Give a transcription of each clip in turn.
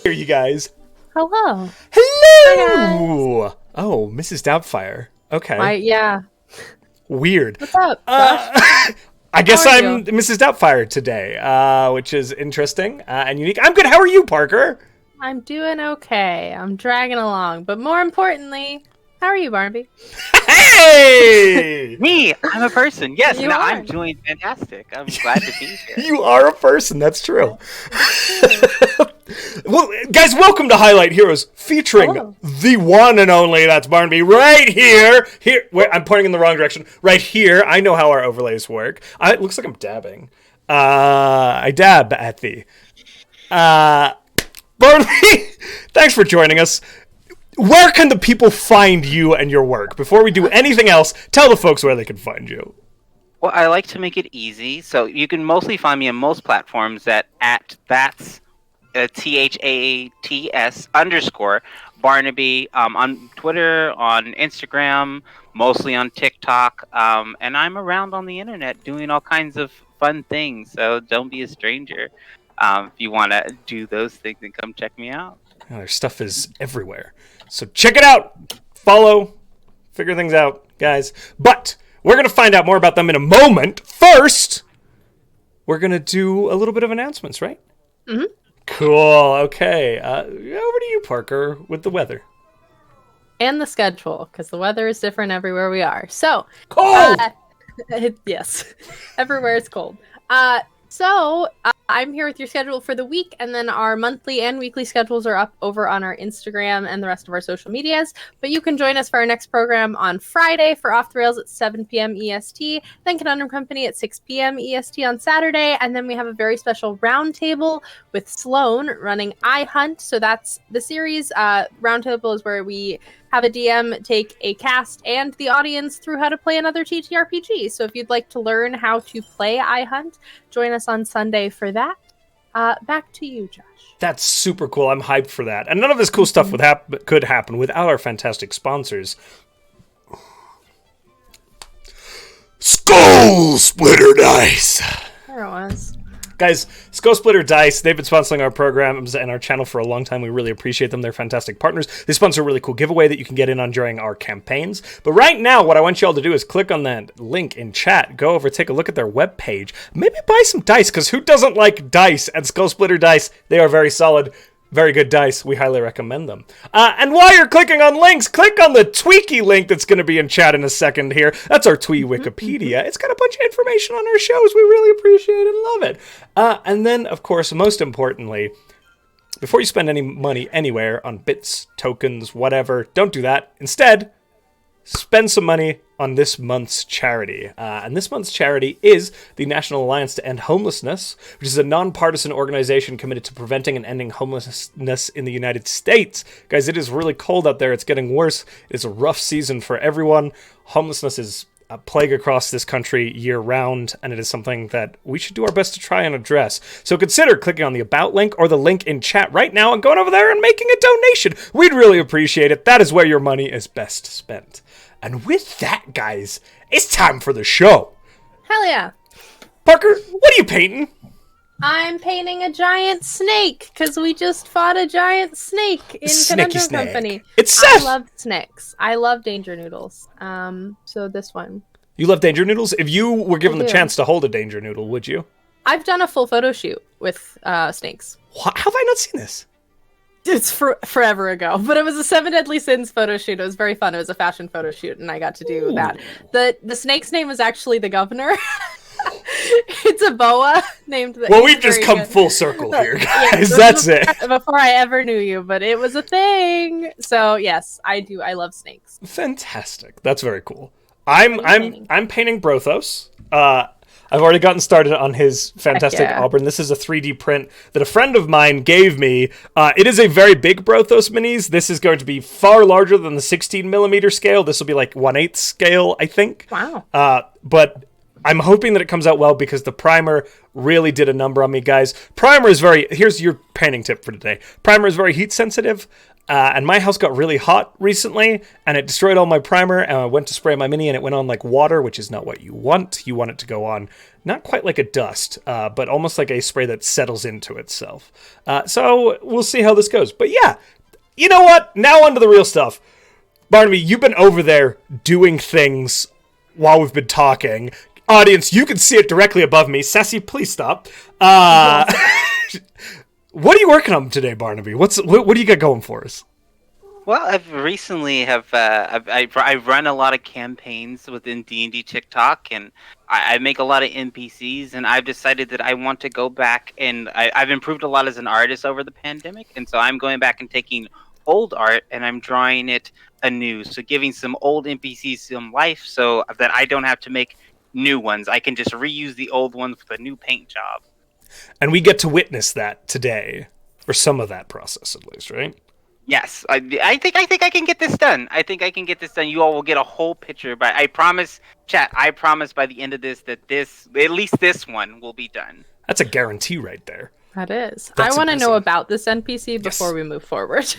Here, you guys. Hello. Hello. Oh, Mrs. Doubtfire. Okay. Yeah. Weird. What's up, Josh? I guess How are I'm you? Mrs. Doubtfire today, which is interesting and unique. I'm good. How are you, Parker? I'm doing okay. I'm dragging along. But more importantly, how are you, Barnaby? Hey! Me, I'm a person. Yes, You no, are. I'm doing fantastic. I'm glad to be here. You are a person. That's true. Well, guys, welcome to Highlight Heroes, featuring Hello. the one and only Thats Barnaby right here. Here, wait, I'm pointing in the wrong direction. Right here. I know how our overlays work. It looks like I'm dabbing. I dab at thee. Barnaby, thanks for joining us. Where can the people find you and your work? Before we do anything else, tell the folks where they can find you. Well, I like to make it easy, so you can mostly find me on most platforms at Thats THAATS _ Barnaby, on Twitter, on Instagram, mostly on TikTok, and I'm around on the internet doing all kinds of fun things. So don't be a stranger if you want to do those things and come check me out. Oh, their stuff is everywhere. So check it out. Follow. Figure things out, guys. But we're going to find out more about them in a moment. First, we're going to do a little bit of announcements, right? Mm-hmm. Cool. Okay. Over to you, Parker, with the weather. And the schedule, because the weather is different everywhere we are. So, Cold! yes, everywhere it's cold. I'm here with your schedule for the week, and then our monthly and weekly schedules are up over on our Instagram and the rest of our social medias. But you can join us for our next program on Friday for Off the Rails at 7 p.m. EST, then Conundrum Company at 6 p.m. EST on Saturday, and then we have a very special roundtable with Sloan running iHunt. So that's the series. Roundtable is where we have a DM take a cast and the audience through how to play another TTRPG. So if you'd like to learn how to play iHunt, join us on Sunday for that. Back to you, Josh. That's super cool. I'm hyped for that. And none of this cool stuff could happen without our fantastic sponsors. Skull Splitter Dice! There it was. Guys, Skull Splitter Dice, they've been sponsoring our programs and our channel for a long time. We really appreciate them. They're fantastic partners. They sponsor a really cool giveaway that you can get in on during our campaigns. But right now, what I want you all to do is click on that link in chat, go over, take a look at their webpage, maybe buy some dice, because who doesn't like dice? And Skull Splitter Dice, they are very solid. Very good dice. We highly recommend them. And while you're clicking on links, click on the Tweaky link that's going to be in chat in a second here. That's our Twee Wikipedia. It's got a bunch of information on our shows. We really appreciate it and love it. And then, of course, most importantly, before you spend any money anywhere on bits, tokens, whatever, don't do that. Instead, spend some money on this month's charity. And this month's charity is the National Alliance to End Homelessness, which is a nonpartisan organization committed to preventing and ending homelessness in the United States. Guys, it is really cold out there. It's getting worse. It's a rough season for everyone. Homelessness is a plague across this country year-round, and it is something that we should do our best to try and address. So consider clicking on the About link or the link in chat right now and going over there and making a donation. We'd really appreciate it. That is where your money is best spent. And with that, guys, it's time for the show. Hell yeah. Parker, what are you painting? I'm painting a giant snake, because we just fought a giant snake in Snaky Conundrum snake. Company. It's I Seth! love snakes. I love Danger Noodles. So this one. You love Danger Noodles? If you were given I the do. chance to hold a Danger Noodle, would you? I've done a full photo shoot with snakes. How have I not seen this? It's forever ago, but it was a 7 Deadly Sins photo shoot. It was very fun. It was a fashion photo shoot, and I got to do that. The snake's name was actually TheGovnar. It's a boa named. Well, we've just come full circle here, guys. Yeah, That's it. Before I ever knew you, but it was a thing. So yes, I do. I love snakes. Fantastic. That's very cool. I'm painting? painting Brothos. I've already gotten started on his fantastic yeah. Auburn. This is a 3D print that a friend of mine gave me. It is a very big Brothos minis. This is going to be far larger than the 16 millimeter scale. This will be like 1/8 scale, I think. Wow. But I'm hoping that it comes out well because the primer really did a number on me, guys. Primer is here's your painting tip for today. Primer is very heat sensitive. And my house got really hot recently, and it destroyed all my primer, and I went to spray my Mini, and it went on like water, which is not what you want. You want it to go on not quite like a dust, but almost like a spray that settles into itself. So we'll see how this goes. But yeah, you know what? Now on to the real stuff. Barnaby, you've been over there doing things while we've been talking. Audience, you can see it directly above me. Sassy, please stop. What are you working on today, Barnaby? What do you got going for us? Well, I've recently I've run a lot of campaigns within D&D TikTok, and I make a lot of NPCs, and I've decided that I want to go back, and I've improved a lot as an artist over the pandemic, and so I'm going back and taking old art and I'm drawing it anew, so giving some old NPCs some life so that I don't have to make new ones. I can just reuse the old ones with a new paint job. And we get to witness that today, or some of that process at least, right? Yes, I think I can get this done. I think I can get this done. You all will get a whole picture, but I promise, chat, I promise by the end of this that at least this one will be done. That's a guarantee right there. That is. That's I want to know impressive. about this NPC before we move forward.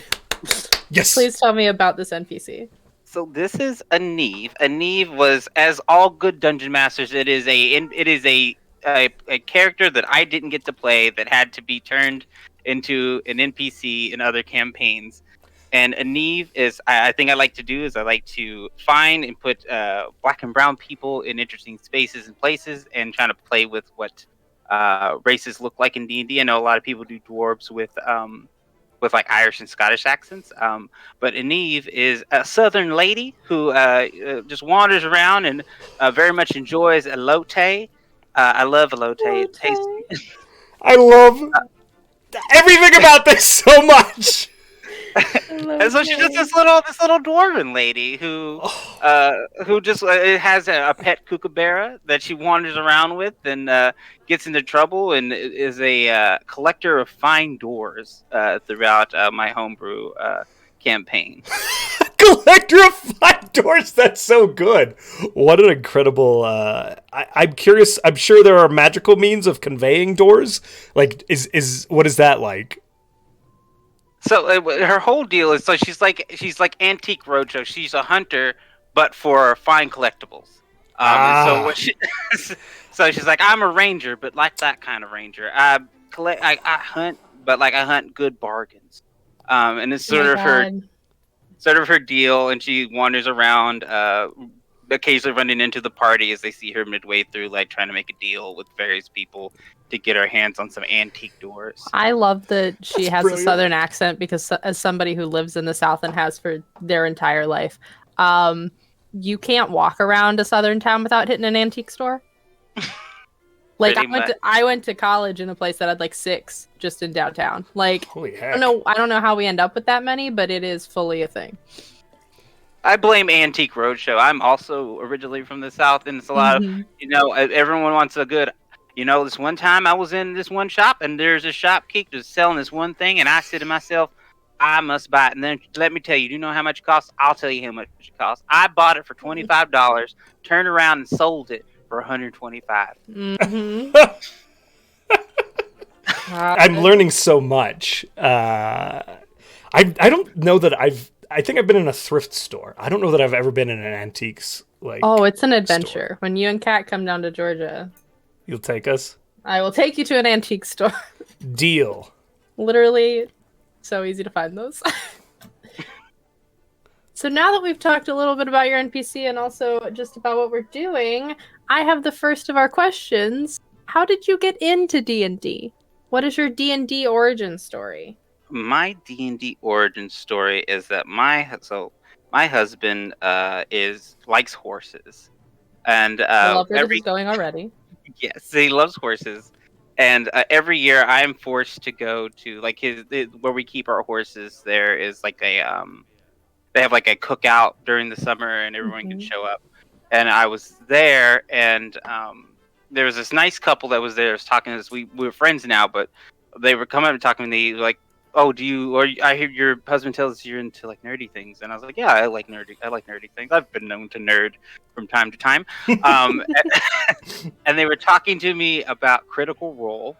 Yes. Please tell me about this NPC. So this is a Neve. A Neve was, as all good dungeon masters, it is a character that I didn't get to play that had to be turned into an NPC in other campaigns. And a Neve is, I think I like to do is I like to find and put black and brown people in interesting spaces and places, and trying to play with what races look like in D&D. I know a lot of people do dwarves with like Irish and Scottish accents. But Neve is a southern lady who just wanders around and very much enjoys elote. I love elote. It tastes. I love everything about this so much. And so she's just this little dwarven lady who just has a pet kookaburra that she wanders around with and gets into trouble, and is a collector of fine doors throughout my homebrew campaign. Collector of fine doors. That's so good. What an incredible. I'm curious. I'm sure there are magical means of conveying doors. Like, is what is that like? So her whole deal is, so she's like Antique Roadshow. She's a hunter, but for fine collectibles. So she's like, I'm a ranger, but like that kind of ranger. I hunt, but like I hunt good bargains. And it's sort of her deal. And she wanders around, occasionally running into the party as they see her midway through, like trying to make a deal with various people to get her hands on some antique doors. I love that she has brilliant. a southern accent, because as somebody who lives in the South and has for their entire life, you can't walk around a southern town without hitting an antique store. Like I went to college in a place that had like 6 just in downtown. Like, Holy heck. I don't know how we end up with that many, but it is fully a thing. I blame Antique Roadshow. I'm also originally from the South, and it's a lot of, everyone wants a good, this one time I was in this one shop, and there's a shopkeep just selling this one thing, and I said to myself, I must buy it. And then let me tell you, do you know how much it costs? I'll tell you how much it costs. I bought it for $25, turned around and sold it for $125. Mm-hmm. I'm learning so much. I don't know that I think I've been in a thrift store. I don't know that I've ever been in an antiques it's an adventure. Store. When you and Kat come down to Georgia, you'll take us. I will take you to an antique store. Deal. Literally, so easy to find those. So now that we've talked a little bit about your NPC and also just about what we're doing, I have the first of our questions. How did you get into D&D? What is your D&D origin story? My D&D origin story is that my husband likes horses, and I love where this is going already. Yes, he loves horses, and every year I'm forced to go to where we keep our horses. There is like they have like a cookout during the summer, and everyone can show up. And I was there, and there was this nice couple that was there. I was talking to us. We were friends now, but they were coming up and talking to me like, "Oh, I hear your husband tells us you're into like nerdy things." And I was like, "Yeah, I like nerdy things. I've been known to nerd from time to time." And they were talking to me about Critical Role.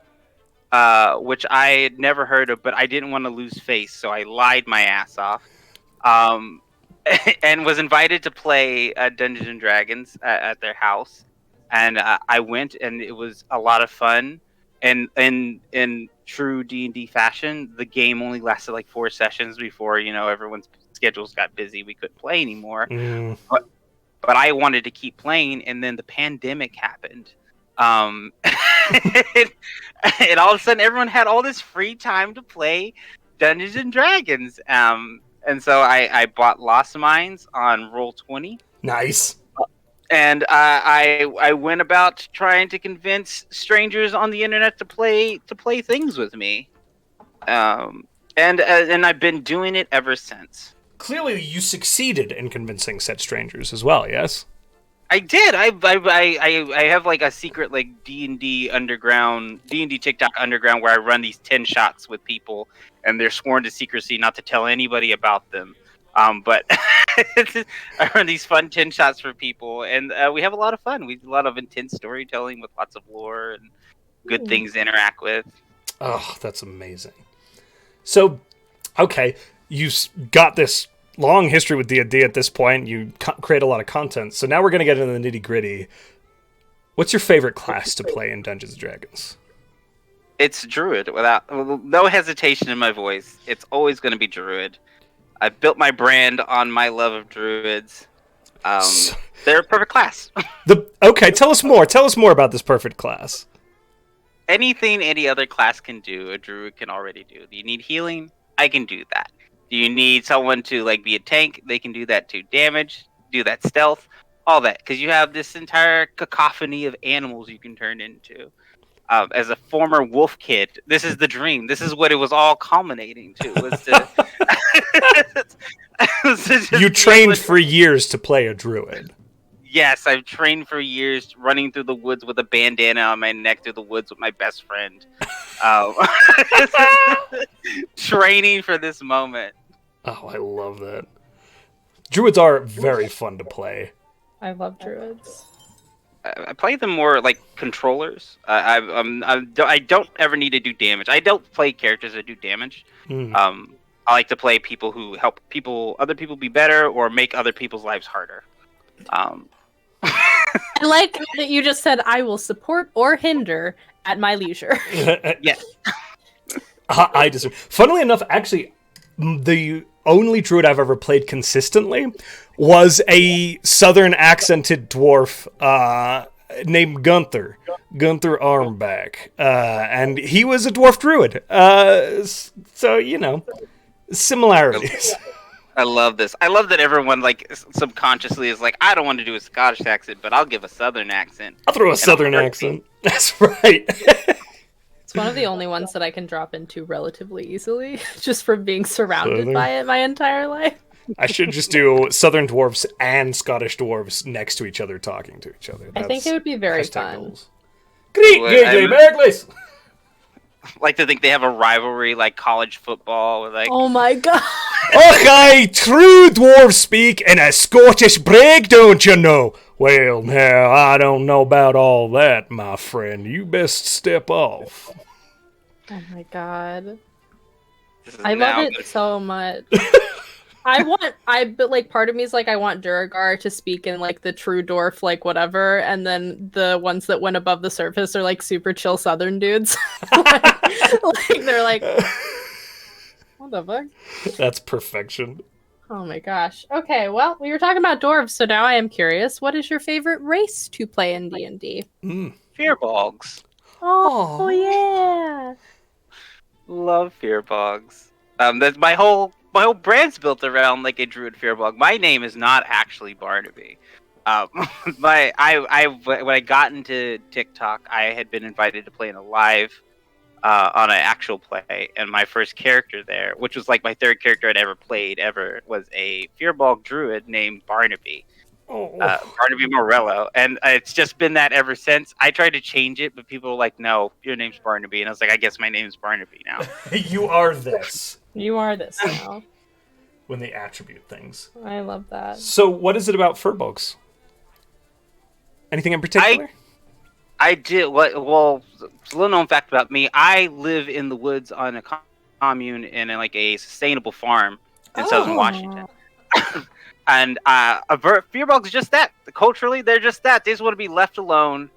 which I had never heard of, but I didn't want to lose face, so I lied my ass off. Um, and was invited to play Dungeons and Dragons at their house, and I went, and it was a lot of fun. And in true D&D fashion, the game only lasted like 4 sessions before everyone's schedules got busy. We couldn't play anymore. But I wanted to keep playing, and then the pandemic happened. And all of a sudden, everyone had all this free time to play Dungeons and Dragons. And so I bought Lost Minds on Roll20. Nice. And I went about trying to convince strangers on the internet to play things with me. And I've been doing it ever since. Clearly, you succeeded in convincing said strangers as well, yes? I did. I have like a secret like D&D TikTok underground where I run these 10 shots with people, and they're sworn to secrecy not to tell anybody about them. But I run these fun 10 shots for people, and we have a lot of fun. We do a lot of intense storytelling with lots of lore and good things to interact with. Oh, that's amazing. So, okay, you got this long history with D&D at this point. You create a lot of content. So now we're going to get into the nitty-gritty. What's your favorite class to play in Dungeons & Dragons? It's Druid, without no hesitation in my voice. It's always going to be Druid. I've built my brand on my love of Druids. They're a perfect class. Okay, tell us more. Tell us more about this perfect class. Anything any other class can do, a Druid can already do. Do you need healing? I can do that. Do you need someone to like be a tank? They can do that too. Damage, do that stealth, all that. Because you have this entire cacophony of animals you can turn into. As a former wolf kid, this is the dream. This is what it was all culminating to. You trained for years to play a druid. Yes, I've trained for years, running through the woods with a bandana on my neck through the woods with my best friend. Training for this moment. Oh, I love that. Druids are very fun to play. I love druids. I play them more like controllers. I don't ever need to do damage. I don't play characters that do damage. I like to play people who help other people be better or make other people's lives harder. I like that you just said, I will support or hinder at my leisure. Yes. I disagree. Funnily enough, actually, the only druid I've ever played consistently was a southern accented dwarf named Gunther Armback. And he was a dwarf druid. So, similarities. I love this. I love that everyone like subconsciously is like, I don't want to do a Scottish accent, but I'll give a southern accent. I'll throw a southern accent. That's right. It's one of the only ones that I can drop into relatively easily, just from being surrounded by it my entire life. I should just do southern dwarves and Scottish dwarves next to each other talking to each other. I think it would be very fun. Like to think they have a rivalry like college football. Like, oh my god. Okay, true dwarves speak in a Scottish break, don't you know? Well, now, I don't know about all that, my friend. You best step off. Oh my god. I love it so much. But like part of me is like, I want Duragar to speak in like the true dwarf, like whatever, and then the ones that went above the surface are like super chill southern dudes. like they're like, what the fuck? That's perfection. Oh my gosh. Okay, well, we were talking about dwarves, so now I am curious. What is your favorite race to play in D&D? Fearbogs. Oh yeah. Love Fearbogs. That's my whole brand's built around like a druid fearbog. My name is not actually Barnaby. When I got into TikTok, I had been invited to play in a live on an actual play, and my first character there, which was like my third character I'd ever played was a fearbog druid named Barnaby. Barnaby Morello, and it's just been that ever since. I tried to change it, but people were like, "No, your name's Barnaby," and I was like, "I guess my name's Barnaby now." You are this. You are this now. When they attribute things. I love that. So, what is it about furbolgs? Anything in particular? I did. Well, it's a little known fact about me. I live in the woods on a commune in like a sustainable farm in southern Washington. And fear bugs just that. Culturally, they're just that. They just want to be left alone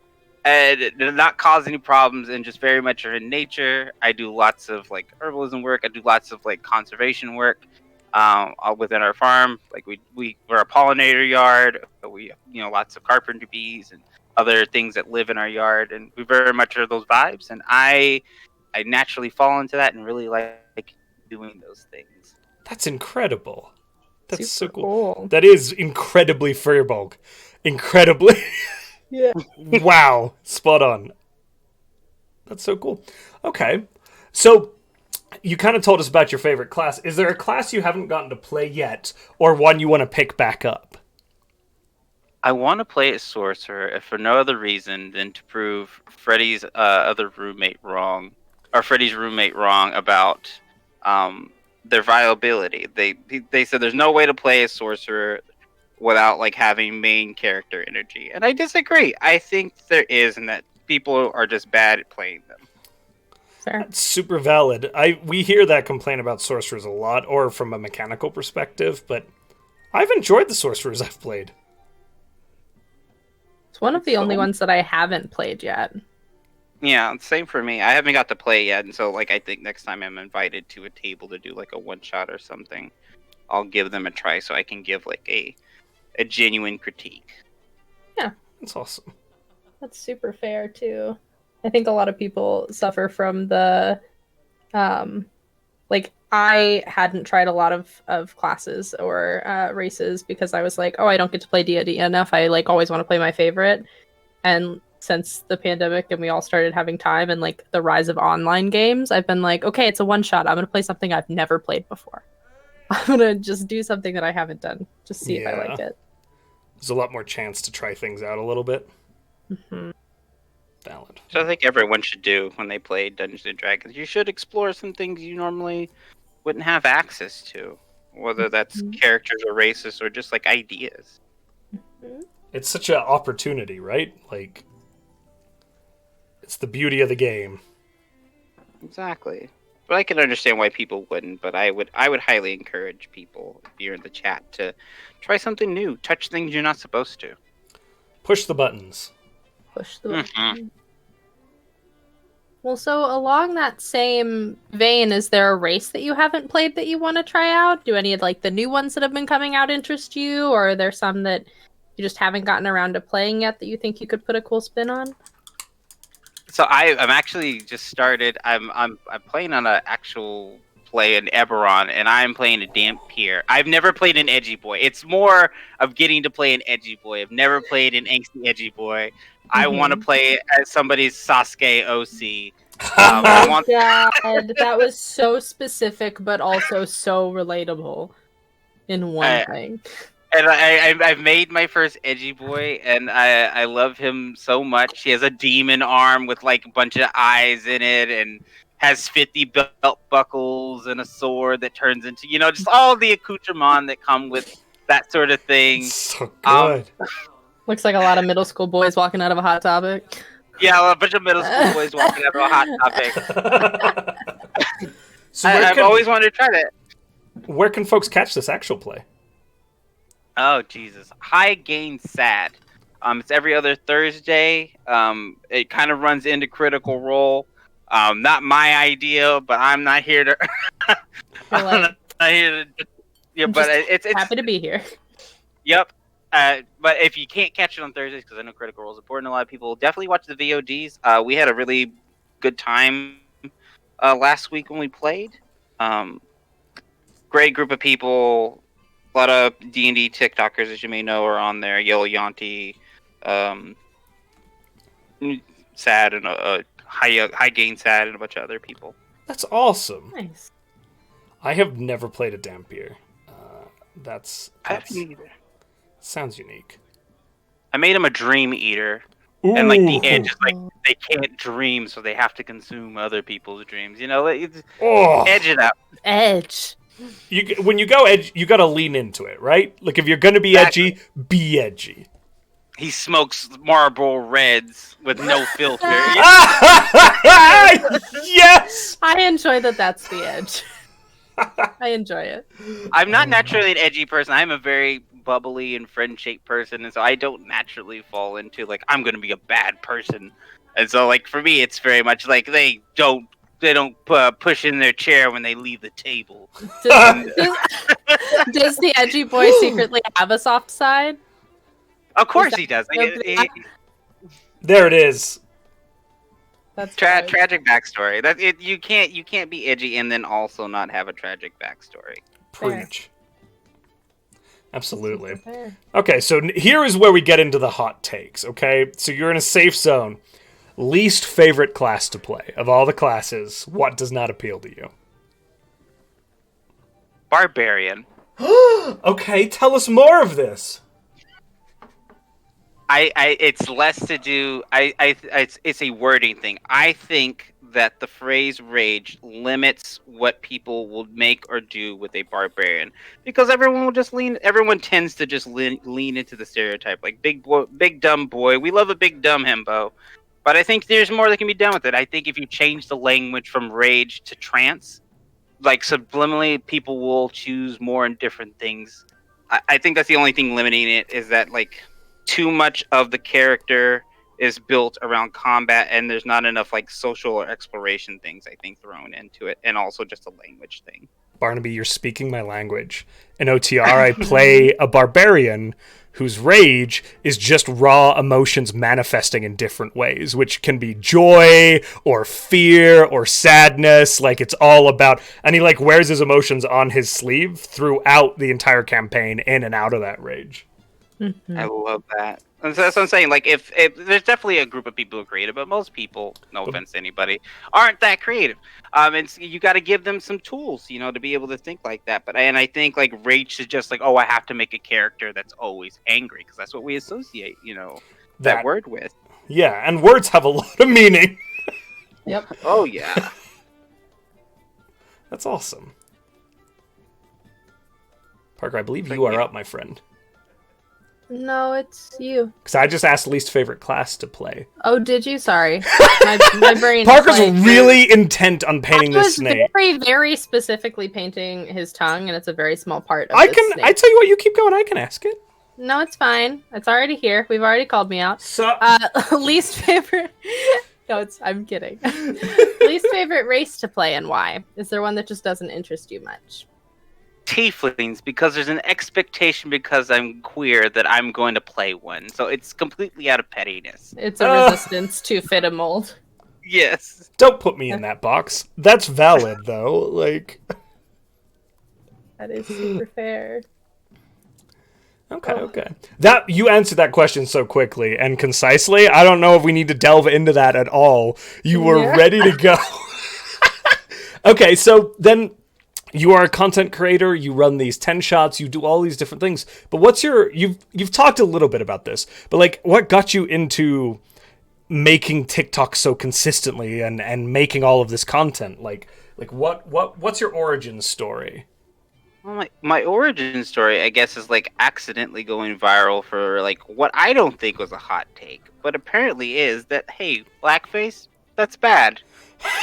and not cause any problems, and just very much are in nature. I do lots of like herbalism work. I do lots of like conservation work within our farm. Like we're a pollinator yard. We lots of carpenter bees and other things that live in our yard, and we very much are those vibes. And I naturally fall into that and really like doing those things. That's incredible. That's Super so cool. cool. That is incredibly Firbolg. Incredibly. Yeah. Wow. Spot on. That's so cool. Okay. So you kind of told us about your favorite class. Is there a class you haven't gotten to play yet, or one you want to pick back up? I want to play a sorcerer, if for no other reason than to prove Freddy's roommate wrong about their viability. They said there's no way to play a sorcerer without like having main character energy, and I disagree. I think there is, and that people are just bad at playing them. Fair. That's super valid. We hear that complaint about sorcerers a lot, or from a mechanical perspective, but I've enjoyed the sorcerers I've played. It's one of the only ones that I haven't played yet. Yeah, same for me. I haven't got to play yet, and so like I think next time I'm invited to a table to do like a one shot or something, I'll give them a try so I can give like a genuine critique. Yeah, that's awesome. That's super fair too. I think a lot of people suffer from the like I hadn't tried a lot of classes or races because I was like, oh, I don't get to play D&D enough. I like always want to play my favorite. And since the pandemic and we all started having time and like the rise of online games, I've been like, okay, it's a one shot. I'm going to play something I've never played before. I'm going to just do something that I haven't done. Just see if I like it. There's a lot more chance to try things out a little bit. Mm-hmm. Valid. So I think everyone should do when they play Dungeons and Dragons. You should explore some things you normally wouldn't have access to, whether that's characters or races or just like ideas. It's such an opportunity, right? Like, it's the beauty of the game. Exactly. But I can understand why people wouldn't. But I would highly encourage people, if you're in the chat, to try something new. Touch things you're not supposed to. Push the buttons. Push the button. Well, so along that same vein, is there a race that you haven't played that you want to try out? Do any of like the new ones that have been coming out interest you, or are there some that you just haven't gotten around to playing yet that you think you could put a cool spin on? So I'm actually just started. I'm playing on an actual play in Eberron, and I'm playing a Dampier. I've never played an edgy boy. It's more of getting to play an edgy boy. I've never played an angsty edgy boy. I want to play as somebody's Sasuke OC. Oh my god, that was so specific, but also so relatable in one thing. And I've made my first edgy boy, and I love him so much. He has a demon arm with like a bunch of eyes in it, and has 50 belt buckles and a sword that turns into, just all the accoutrement that come with that sort of thing. So good. Looks like a lot of middle school boys walking out of a Hot Topic. Yeah, a bunch of middle school boys walking out of a Hot Topic. So I've always wanted to try that. Where can folks catch this actual play? Oh, Jesus. High Gain Sad. It's every other Thursday. It kind of runs into Critical Role. Not my idea, but I'm not here to... I'm not here to... Yeah, but it's happy to be here. Yep. But if you can't catch it on Thursdays, because I know Critical Role is important, a lot of people definitely watch the VODs. We had a really good time last week when we played. Great group of people. A lot of D&D TikTokers, as you may know, are on there. Yellow Yanti, Sad, and High Gain Sad, and a bunch of other people. That's awesome. Nice. I have never played a Dampier. That's I haven't either. Sounds unique. I made him a Dream Eater. Ooh. And like the edge is like they can't dream, so they have to consume other people's dreams. Edge it out. Edge. When you go edge, you got to lean into it, right? Like if you're gonna be edgy, be edgy. he smokes Marlboro Reds with no filter. Yes! I enjoy that that's the edge. I enjoy it. I'm not naturally an edgy person. I'm a very bubbly and friend-shaped person, and so I don't naturally fall into like I'm gonna be a bad person. And so like for me, it's very much like they don't push in their chair when they leave the table. Does the edgy boy secretly have a soft side? Of course he does. There it is. That's Tragic backstory. That it you can't be edgy and then also not have a tragic backstory. Preach. Absolutely. Fair. Okay, so here is where we get into the hot takes, okay? So you're in a safe zone. Least favorite class to play. Of all the classes, what does not appeal to you? Barbarian. Okay, tell us more of this. It's less to do. It's a wording thing. I think that the phrase "rage" limits what people will make or do with a barbarian, because everyone tends to just lean into the stereotype, like big boy, big dumb boy. We love a big dumb himbo, but I think there's more that can be done with it. I think if you change the language from rage to trance, like subliminally, people will choose more and different things. I think that's the only thing limiting it, is that like too much of the character is built around combat, and there's not enough like social or exploration things, I think, thrown into it, and also just a language thing. Barnaby, you're speaking my language. In OTR, I play a barbarian whose rage is just raw emotions manifesting in different ways, which can be joy or fear or sadness. Like, it's all about, and he like wears his emotions on his sleeve throughout the entire campaign, in and out of that rage. Mm-hmm. I love that. And so that's what I'm saying. Like, if there's definitely a group of people who are creative, but most people, no offense to anybody, aren't that creative. And so you got to give them some tools, to be able to think like that. And I think like rage is just like, oh, I have to make a character that's always angry, because that's what we associate, that word with. Yeah, and words have a lot of meaning. Yep. Oh yeah. That's awesome. Parker, I believe you are up, my friend. No, it's you. Because I just asked least favorite class to play. Oh, did you? Sorry. My brain. Parker's really intent on painting this snake. I was very, very specifically painting his tongue, and it's a very small part of I tell you what, you keep going, I can ask it. No, it's fine. It's already here. We've already called me out. So, least favorite... No, I'm kidding. Least favorite race to play, and why? Is there one that just doesn't interest you much? Tieflings, because there's an expectation, because I'm queer, that I'm going to play one. So it's completely out of pettiness. It's a resistance to fit a mold. Yes. Don't put me in that box. That's valid, though. Like, that is super fair. Okay. That you answered that question so quickly and concisely. I don't know if we need to delve into that at all. You were ready to go. Okay, so then you are a content creator, you run these 10 shots, you do all these different things. But what's you've talked a little bit about this, but like what got you into making TikTok so consistently and making all of this content? Like what's your origin story? Well, my origin story, I guess, is like accidentally going viral for like what I don't think was a hot take, but apparently is that, hey, blackface, that's bad.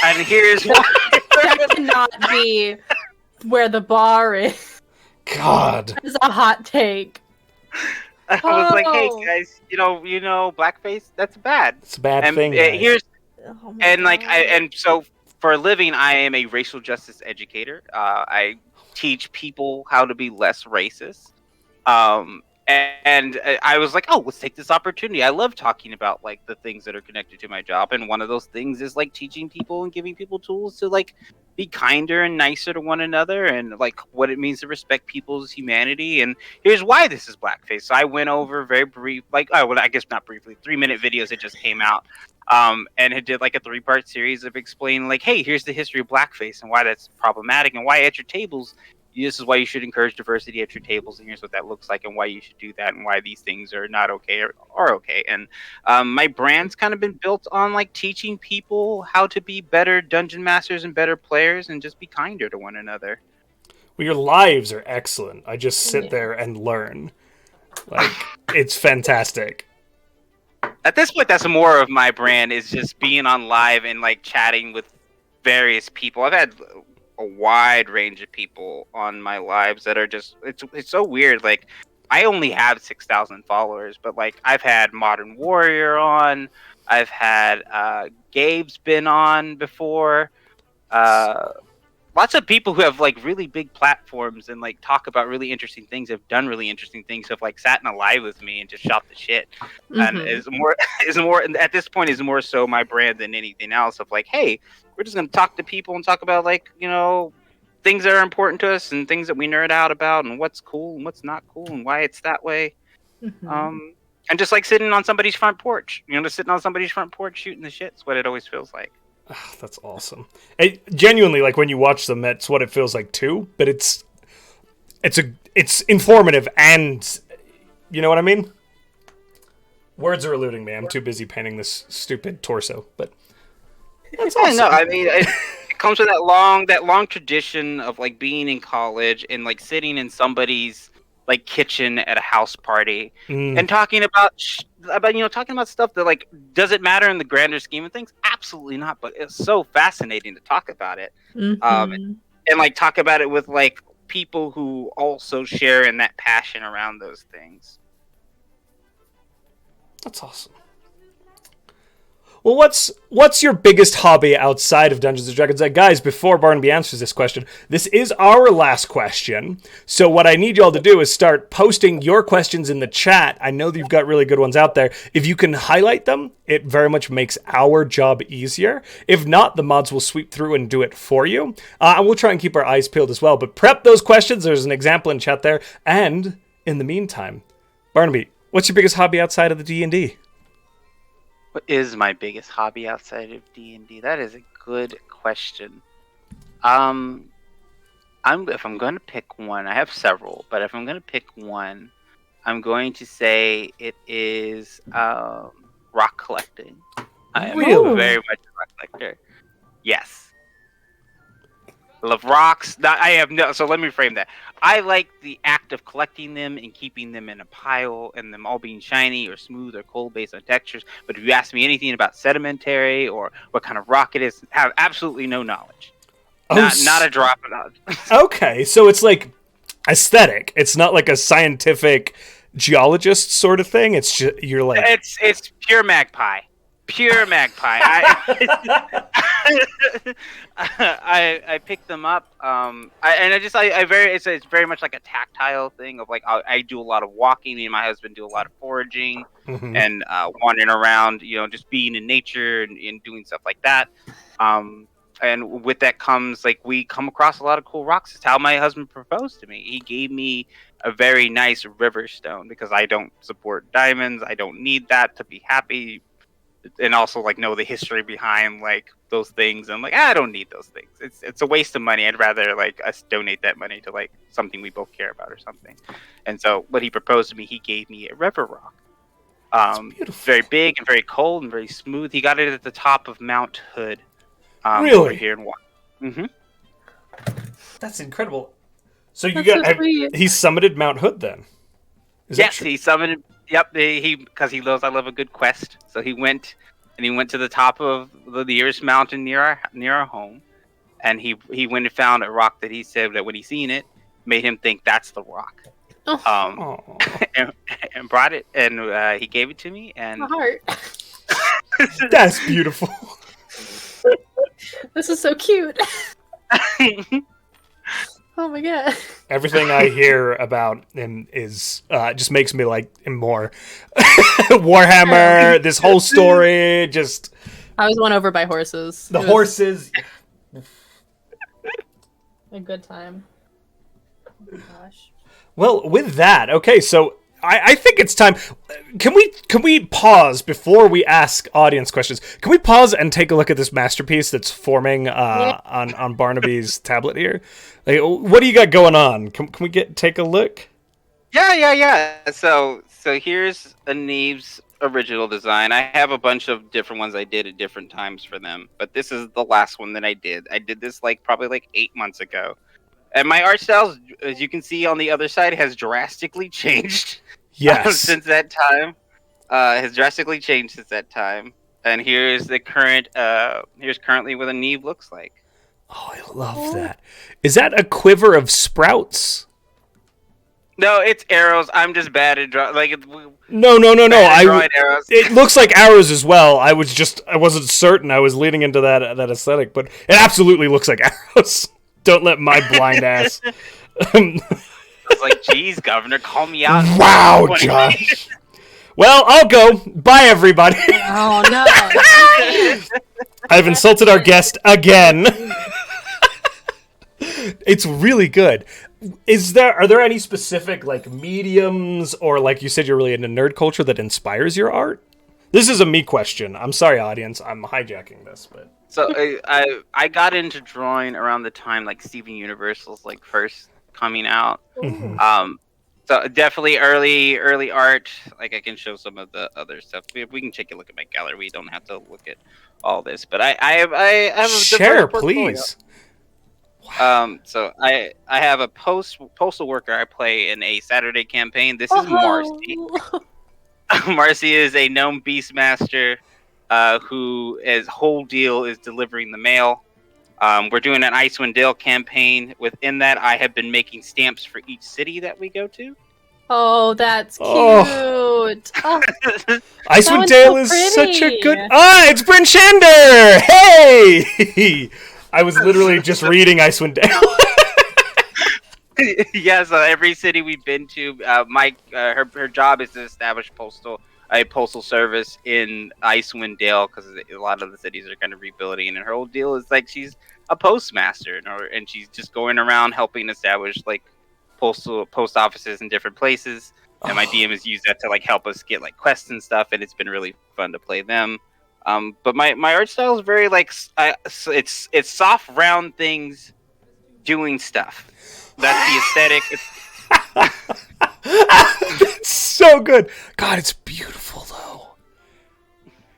And here's why. That cannot be where the bar is. God. That's a hot take. I was like, hey guys, you know, blackface, that's bad. It's a bad thing. So for a living, I am a racial justice educator. I teach people how to be less racist. And I was like, oh, let's take this opportunity. I love talking about like the things that are connected to my job, and one of those things is like teaching people and giving people tools to like be kinder and nicer to one another, and like what it means to respect people's humanity. And here's why this is blackface. So I went over very brief, I guess not briefly, 3-minute videos that just came out, and it did like a 3-part series of explaining like, hey, here's the history of blackface and why that's problematic, and why at your tables, this is why you should encourage diversity at your tables, and here's what that looks like, and why you should do that, and why these things are not okay or are okay. And my brand's kind of been built on like teaching people how to be better dungeon masters and better players, and just be kinder to one another. Well, your lives are excellent. I just sit there and learn. Like, it's fantastic. At this point, that's more of my brand, is just being on live and like chatting with various people. I've had a wide range of people on my lives that are just it's so weird. Like I only have 6,000 followers, but like I've had Modern Warrior on, I've had Gabe's been on before. Lots of people who have like really big platforms and like talk about really interesting things, have done really interesting things, have like sat in a live with me and just shot the shit. And is more at this point is more so my brand than anything else, of like, hey, we're just gonna talk to people and talk about like, you know, things that are important to us and things that we nerd out about and what's cool and what's not cool and why it's that way. And just like sitting on somebody's front porch, you know, just sitting on somebody's front porch shooting the shit is what it always feels like. Oh, that's awesome. Genuinely, like when you watch them, that's what it feels like too. But it's informative, and you know what I mean. Words are eluding me. I'm too busy painting this stupid torso. But that's awesome. No, I mean, it comes with that long tradition of like being in college and like sitting in somebody's like kitchen at a house party and talking about talking about stuff that like doesn't matter in the grander scheme of things. Absolutely not, but it's so fascinating to talk about it. And like talk about it with like people who also share in that passion around those things. That's awesome. Well, what's your biggest hobby outside of Dungeons & Dragons? Guys, before Barnaby answers this question, this is our last question. So what I need y'all to do is start posting your questions in the chat. I know that you've got really good ones out there. If you can highlight them, it very much makes our job easier. If not, the mods will sweep through and do it for you. And we'll try and keep our eyes peeled as well. But prep those questions. There's an example in chat there. And in the meantime, Barnaby, what's your biggest hobby outside of the D&D? What is my biggest hobby outside of D&D? That is a good question. If I'm going to pick one, I have several, but if I'm going to pick one, I'm going to say it is rock collecting. I am very much a rock collector. Yes. I love rocks. So let me frame that. I like the act of collecting them and keeping them in a pile and them all being shiny or smooth or cold based on textures. But if you ask me anything about sedimentary or what kind of rock it is, I have absolutely no knowledge. Not a drop of knowledge. Okay, so it's like aesthetic. It's not like a scientific geologist sort of thing. It's just, you're like... It's pure magpie. Pure magpie. I picked them up. It's very much like a tactile thing of like I do a lot of walking. Me and my husband do a lot of foraging and wandering around. You know, just being in nature and doing stuff like that. And with that comes like we come across a lot of cool rocks. It's how my husband proposed to me. He gave me a very nice river stone because I don't support diamonds. I don't need that to be happy. And also like know the history behind like those things, and like I don't need those things. It's a waste of money. I'd rather like us donate that money to like something we both care about or something. And so what he proposed to me, he gave me a river rock. Very big and very cold and very smooth. He got it at the top of Mount Hood. Really? Over here in Washington. That's incredible. So he summited Mount Hood then? Yes, he summited. Yep, because he knows I love a good quest. So he went to the top of the nearest mountain near our home, and he went and found a rock that he said that when he seen it made him think that's the rock. And brought it, and he gave it to me, and my heart. That's beautiful. This is so cute. Oh my god. Everything I hear about him is just makes me like him more. Warhammer, this whole story, just... I was won over by horses. Horses. A good time. Oh my gosh. Well, with that, okay, so I think it's time. Can we pause before we ask audience questions? Can we pause and take a look at this masterpiece that's forming on Barnaby's tablet here? Like, what do you got going on? Can we take a look? Yeah. So here's Aneve's original design. I have a bunch of different ones I did at different times for them, but this is the last one that I did. I did this probably 8 months ago. And my art style, as you can see on the other side, has drastically changed. Yes. Since that time. has drastically changed since that time. And here's the current. Here's currently what a Neve looks like. Oh, I love that. Is that a quiver of sprouts? No, it's arrows. I'm just bad at No. drawing arrows. It looks like arrows as well. I wasn't certain. I was leaning into that aesthetic, but it absolutely looks like arrows. Don't let my blind ass. I was like, geez, Governor, call me out. Wow, Josh. Well, I'll go. Bye, everybody. Oh no! I've insulted our guest again. It's really good. Are there any specific like mediums or like you said you're really into nerd culture that inspires your art? This is a me question. I'm sorry, audience. I'm hijacking this, but So I got into drawing around the time like Steven Universal's like first coming out. So definitely early art. Like I can show some of the other stuff. We can take a look at my gallery. We don't have to look at all this, but I have a share, diverse portfolio. please. So I have a postal worker I play in a Saturday campaign. This is Marcy. Marcy is a gnome beastmaster who his whole deal is delivering the mail. We're doing an Icewind Dale campaign. Within that, I have been making stamps for each city that we go to. Oh, that's cute. Oh. Icewind Dale is such a good... it's Bryn Shander! Hey! I was literally just reading Icewind Dale. Yeah, so every city we've been to, her job is to establish a postal service in Icewind Dale because a lot of the cities are kind of rebuilding, and her whole deal is like she's a postmaster, and she's just going around helping establish like post offices in different places. And my DM has used that to like help us get like quests and stuff, and it's been really fun to play them. But my art style is very like it's soft, round things doing stuff. That's the aesthetic. It's so good. God, it's beautiful though.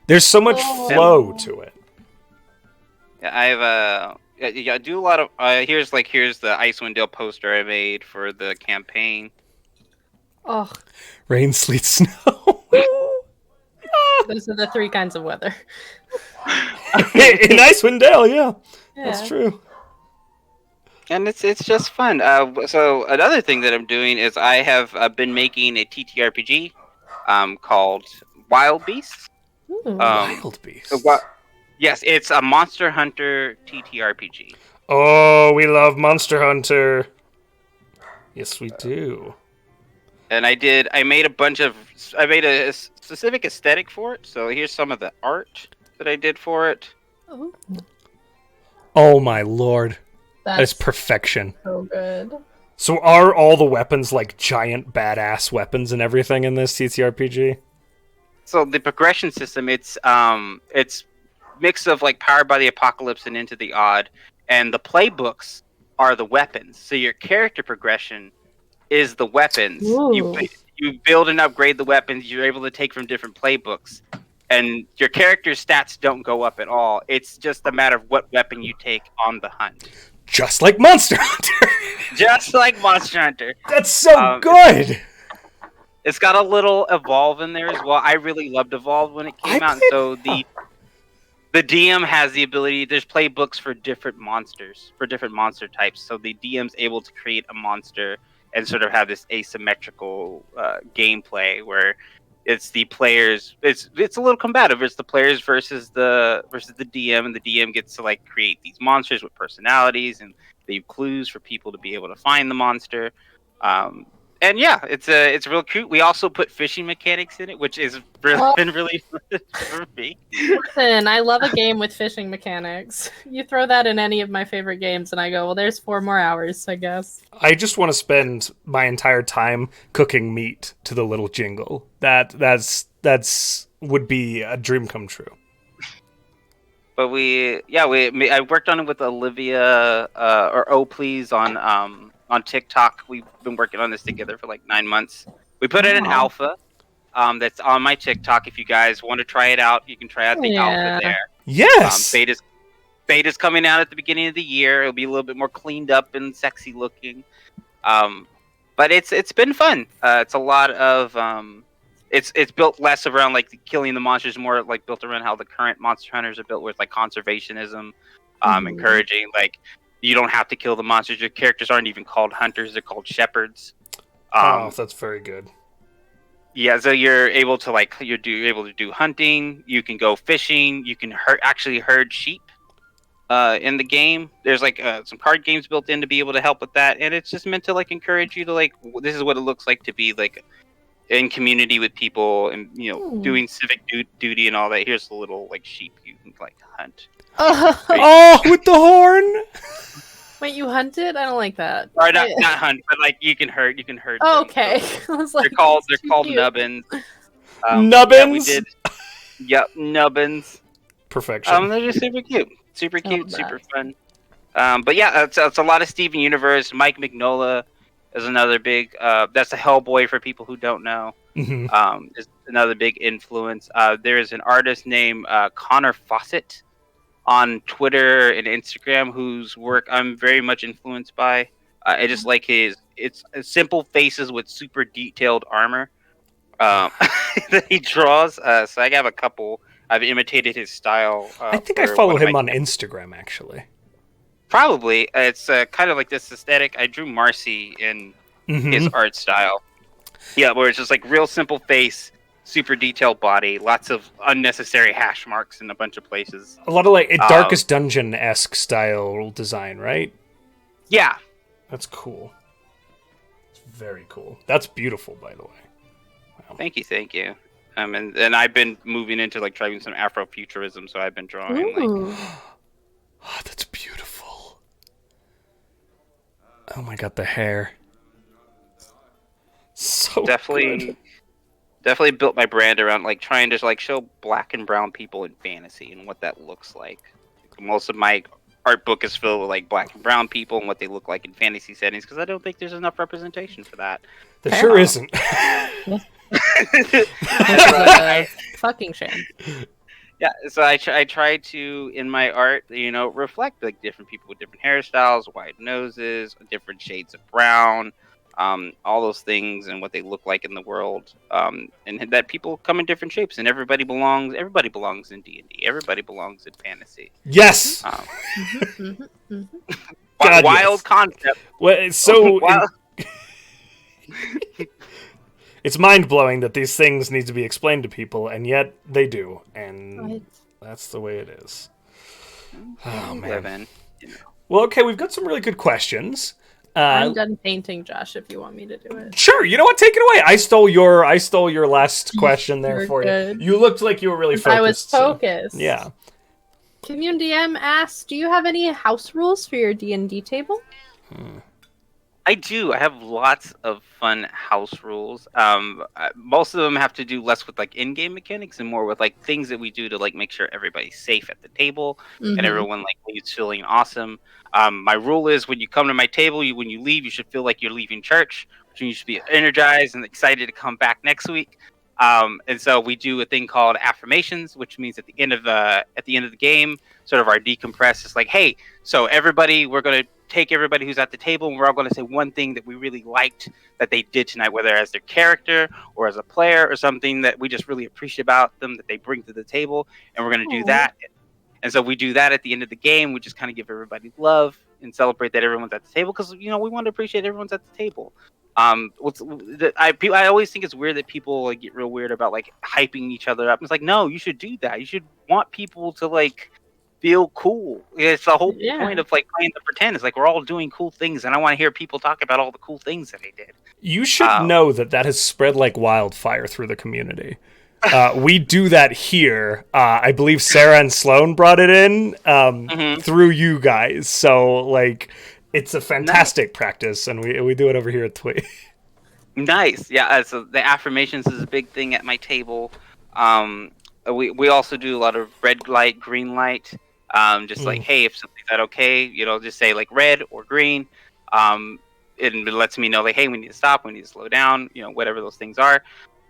There's so much flow to it. Yeah, I do a lot of. Here's the Icewind Dale poster I made for the campaign. Oh, rain, sleet, snow. Those are the three kinds of weather. In Icewind Dale, yeah, that's true. And it's just fun. So another thing that I'm doing is I have been making a TTRPG called Wild Beasts. Wild Beasts. Yes, it's a Monster Hunter TTRPG. Oh, we love Monster Hunter. Yes, we do. And I made a specific aesthetic for it. So here's some of the art that I did for it. Oh my lord. That is perfection. So good. So are all the weapons like giant badass weapons and everything in this TTRPG? So the progression system, it's mix of like Powered by the Apocalypse and Into the Odd, and the playbooks are the weapons. So your character progression is the weapons. You build and upgrade the weapons you're able to take from different playbooks, and your character's stats don't go up at all. It's just a matter of what weapon you take on the hunt. Just like Monster Hunter. Just like Monster Hunter. That's so good. It's got a little Evolve in there as well. I really loved Evolve when it came out. So the DM has the ability. There's playbooks for different monsters, for different monster types. So the DM's able to create a monster and sort of have this asymmetrical gameplay where it's the players. It's a little combative. It's the players versus the DM, and the DM gets to like create these monsters with personalities and leave clues for people to be able to find the monster. And yeah, it's real cute. We also put fishing mechanics in it, which is been really fun for me. Listen, I love a game with fishing mechanics. You throw that in any of my favorite games, and I go, well, there's 4 more hours, I guess. I just want to spend my entire time cooking meat to the little jingle. That's would be a dream come true. But I worked on it with Olivia or Oh Please on TikTok. We've been working on this together for like 9 months. We put it in alpha. That's on my TikTok. If you guys want to try it out, you can try out the alpha there. Yes. Beta's coming out at the beginning of the year. It'll be a little bit more cleaned up and sexy looking. But it's been fun. It's a lot of it's built less around like killing the monsters, more like built around how the current Monster Hunters are built, with like conservationism, encouraging like you don't have to kill the monsters. Your characters aren't even called hunters; they're called shepherds. That's very good. Yeah, so you're able to able to do hunting. You can go fishing. You can actually herd sheep. In the game, there's like some card games built in to be able to help with that, and it's just meant to like encourage you to like this is what it looks like to be like in community with people, and doing civic duty and all that. Here's the little like sheep you can like hunt. Oh, with the horn. Wait, you hunted? I don't like that. Or not hunt, but like you can herd. Oh, them. okay. So I was like, they're called nubbins. Nubbins. Yeah, we did. Yep, nubbins. Perfection. They're just super cute, super fun. But yeah, it's a lot of Steven Universe. Mike Mignola is another big. That's a Hellboy for people who don't know. Is another big influence. There is an artist named Connor Fawcett on Twitter and Instagram whose work I'm very much influenced by. I just like it's simple faces with super detailed armor that he draws. So I have a couple. I've imitated his style. I think I follow him on Instagram, actually. Probably. It's kind of like this aesthetic. I drew Marcy in his art style. Yeah, where it's just like real simple face, super detailed body, lots of unnecessary hash marks in a bunch of places. A lot of like Darkest Dungeon-esque style design, right? Yeah. That's cool. It's very cool. That's beautiful, by the way. Wow. Thank you. And I've been moving into like trying some Afrofuturism, so I've been drawing like. Oh, that's beautiful. Oh my god, the hair. So definitely built my brand around like trying to like show black and brown people in fantasy and what that looks like. Most of my art book is filled with like black and brown people and what they look like in fantasy settings, because I don't think there's enough representation for that. There sure isn't. Fucking shame. Yeah, so I try to, in my art, reflect like different people with different hairstyles, wide noses, different shades of brown, all those things and what they look like in the world, and that people come in different shapes, and everybody belongs in D&D. Everybody belongs in fantasy. Yes. God, wild concept. Well, it's so it's mind-blowing that these things need to be explained to people, and yet they do, and that's the way it is. Oh man. Well, okay, we've got some really good questions. I'm done painting, Josh, if you want me to do it. Sure, you know what? Take it away. I stole your last question there for you. You looked like you were really focused. I was focused. So, yeah. Community M asks, do you have any house rules for your D&D table? I do. I have lots of fun house rules. Most of them have to do less with like in-game mechanics and more with like things that we do to like make sure everybody's safe at the table and everyone like leaves feeling awesome. My rule is when you come to my table, when you leave, you should feel like you're leaving church, which means you should be energized and excited to come back next week. And so we do a thing called affirmations, which means at the end of the game, sort of our decompress is like, hey, so everybody, we're going to take everybody who's at the table and we're all going to say one thing that we really liked that they did tonight, whether as their character or as a player or something that we just really appreciate about them that they bring to the table, and we're going to do that. And so we do that at the end of the game. We just kind of give everybody love and celebrate that everyone's at the table, because we want to appreciate everyone's at the table. I always think it's weird that people like get real weird about like hyping each other up. It's like, no, you should do that. You should want people to like feel cool. It's the whole point of like playing the pretend. It's like we're all doing cool things, and I want to hear people talk about all the cool things that they did. You should know that has spread like wildfire through the community. We do that here. I believe Sarah and Sloan brought it in through you guys. So like, it's a fantastic practice, and we do it over here at Twee. Nice, yeah. So the affirmations is a big thing at my table. We also do a lot of red light, green light. Just like, hey, if something's not okay, just say like red or green. It lets me know like, hey, we need to stop, we need to slow down. Whatever those things are.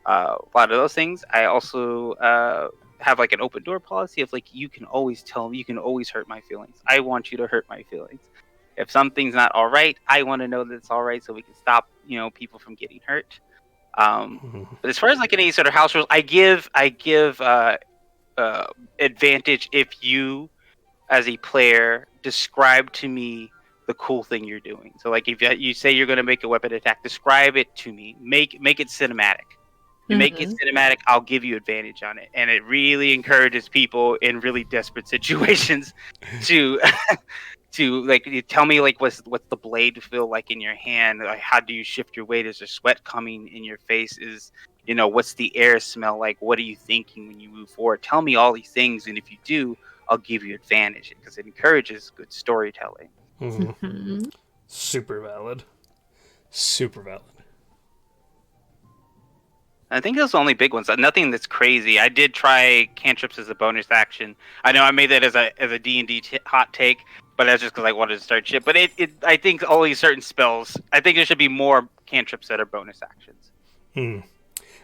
A lot of those things. I also have like an open door policy of like, you can always tell me, you can always hurt my feelings. I want you to hurt my feelings. If something's not all right, I want to know that it's all right so we can stop, people from getting hurt. But as far as like any sort of house rules, I give advantage if you, as a player, describe to me the cool thing you're doing. So like if you say you're going to make a weapon attack, describe it to me. Make it cinematic. You make it cinematic, I'll give you advantage on it. And it really encourages people in really desperate situations to to like you tell me like what's the blade feel like in your hand? Like how do you shift your weight? Is there sweat coming in your face? Is what's the air smell like? What are you thinking when you move forward? Tell me all these things, and if you do, I'll give you advantage because it encourages good storytelling. Super valid. Super valid. I think those are the only big ones. Nothing that's crazy. I did try cantrips as a bonus action. I know I made that as a D&D hot take, but that's just because I wanted to start shit. But I think only certain spells. I think there should be more cantrips that are bonus actions.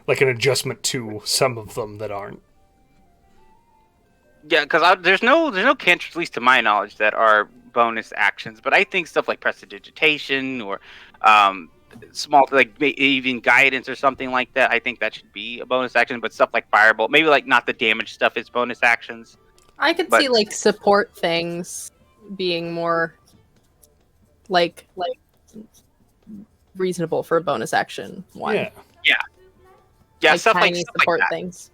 Like an adjustment to some of them that aren't. Yeah, because there's no cantrips, at least to my knowledge, that are bonus actions. But I think stuff like prestidigitation or small, like even guidance or something like that, I think that should be a bonus action. But stuff like firebolt, maybe like not the damage stuff is bonus actions. I could see like support things being more like reasonable for a bonus action one. Yeah. Like Stuff tiny like support that. things.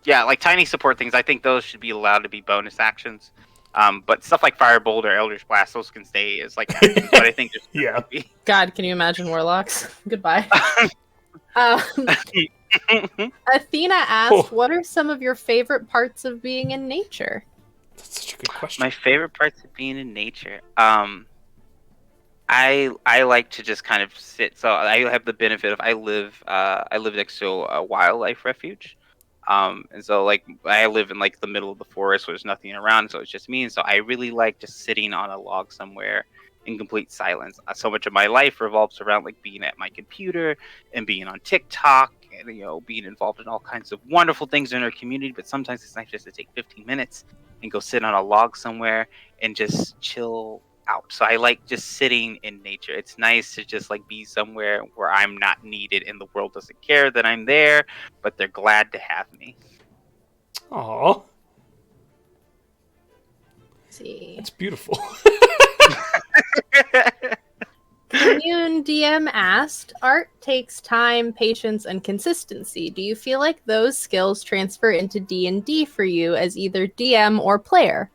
Yeah, like tiny support things. I think those should be allowed to be bonus actions. But stuff like Firebolt or Eldritch Blast, those can stay as like actions. But I think yeah. God, can you imagine warlocks? Goodbye. Athena asked, "What are some of your favorite parts of being in nature?" That's such a good question. My favorite parts of being in nature. I like to just kind of sit. So I have the benefit of I live next to a wildlife refuge. And so like I live in like the middle of the forest where there's nothing around, so it's just me. And so I really like just sitting on a log somewhere in complete silence. So much of my life revolves around like being at my computer and being on TikTok and being involved in all kinds of wonderful things in our community. But sometimes it's nice just to take 15 minutes and go sit on a log somewhere and just chill out. So I like just sitting in nature. It's nice to just like be somewhere where I'm not needed and the world doesn't care that I'm there, but they're glad to have me. Aww. See. That's beautiful. Commune DM asked, "Art takes time, patience, and consistency. Do you feel like those skills transfer into D&D for you as either DM or player?"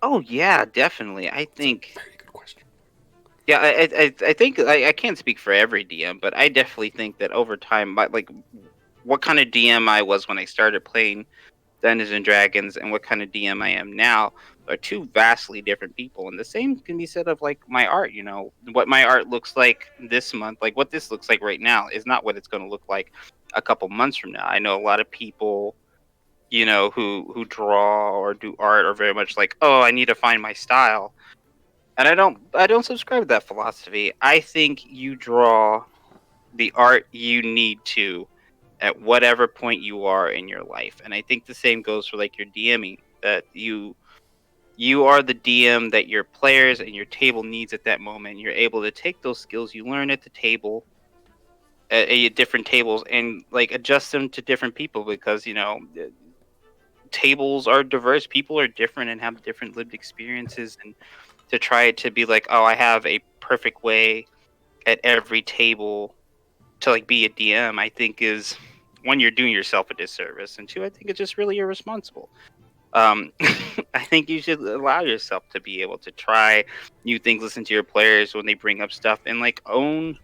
Oh yeah, definitely. I think. Very good question. Yeah, I think I can't speak for every DM, but I definitely think that over time, like what kind of DM I was when I started playing Dungeons and Dragons and what kind of DM I am now are two vastly different people. And the same can be said of like my art. What my art looks like this month, like what this looks like right now, is not what it's going to look like a couple months from now. I know a lot of people, who draw or do art are very much like, oh, I need to find my style. And I don't subscribe to that philosophy. I think you draw the art you need to at whatever point you are in your life. And I think the same goes for like your DMing, that you are the DM that your players and your table needs at that moment. You're able to take those skills you learn at the table at different tables and like adjust them to different people because tables are diverse, people are different and have different lived experiences, and to try to be like, oh, I have a perfect way at every table to like be a DM, I think is, one, you're doing yourself a disservice, and two, I think it's just really irresponsible. I think you should allow yourself to be able to try new things, listen to your players when they bring up stuff, and like own,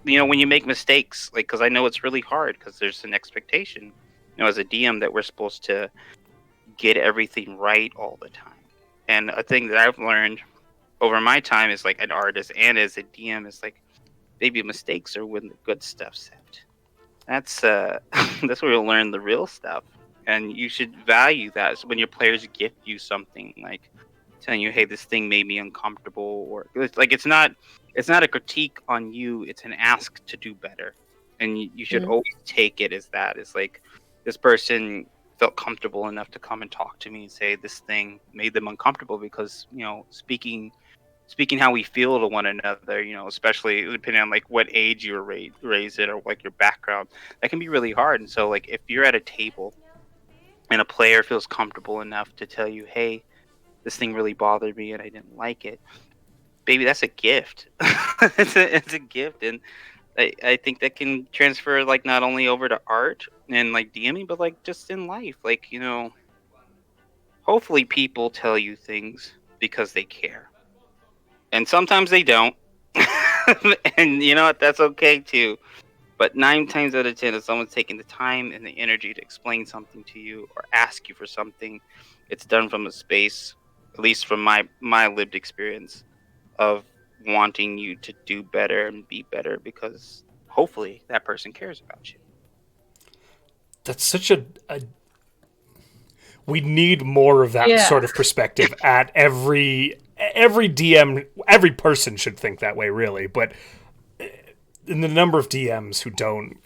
when you make mistakes, like, because I know it's really hard because there's an expectation, as a DM that we're supposed to get everything right all the time. And a thing that I've learned over my time as like an artist and as a DM is like, maybe mistakes are when the good stuff's said. That's that's where you'll learn the real stuff, and you should value that. So when your players gift you something, like telling you, "Hey, this thing made me uncomfortable," or it's not a critique on you; it's an ask to do better, and you should always take it as that. It's like, this person felt comfortable enough to come and talk to me and say this thing made them uncomfortable because speaking speaking how we feel to one another, especially depending on like what age you were raised in or like your background, that can be really hard. And so like if you're at a table and a player feels comfortable enough to tell you, hey, this thing really bothered me and I didn't like it, baby, that's a gift. It's a gift. And I think that can transfer like not only over to art and like DMing, but like just in life. Like, hopefully people tell you things because they care. And sometimes they don't. And you know what? That's okay too. But 9 times out of 10, if someone's taking the time and the energy to explain something to you or ask you for something, it's done from a space, at least from my lived experience, of wanting you to do better and be better because hopefully that person cares about you. That's such a we need more of that sort of perspective at every DM. Every person should think that way, really. But in the number of DMs who don't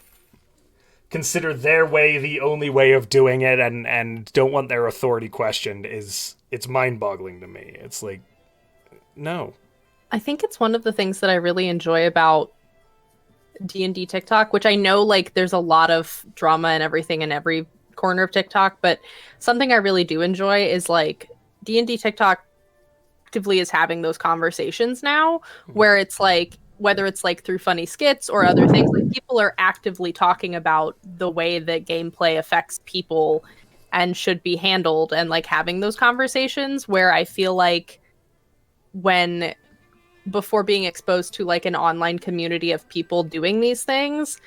consider their way the only way of doing it and don't want their authority questioned it's mind-boggling to me. It's like, no. I think it's one of the things that I really enjoy about D&D TikTok, which I know like there's a lot of drama and everything in every corner of TikTok, but something I really do enjoy is like D&D TikTok actively is having those conversations now where it's like, whether it's like through funny skits or other things, like people are actively talking about the way that gameplay affects people and should be handled, and like having those conversations where I feel like before being exposed to like an online community of people doing these things,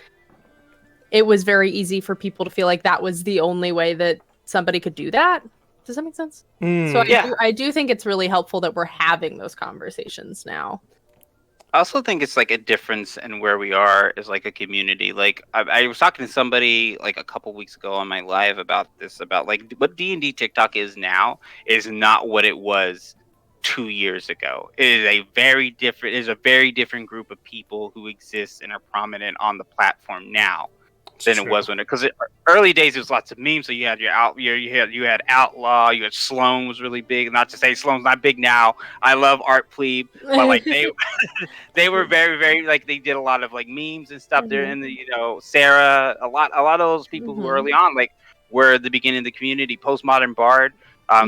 it was very easy for people to feel like that was the only way that somebody could do that. Does that make sense? So I do think it's really helpful that we're having those conversations now. I also think it's like a difference in where we are as like a community. Like I was talking to somebody like a couple weeks ago on my live about this, about like what D&D TikTok is now is not what it was 2 years ago. It is a very different group of people who exist and are prominent on the platform now than it was when because early days there was lots of memes. So you had you had Outlaw, you had Sloan was really big. Not to say Sloan's not big now. I love Art Plebe, but like they were very, very like they did a lot of like memes and stuff there. And Sarah, a lot of those people who early on like were the beginning of the community. Postmodern Bard,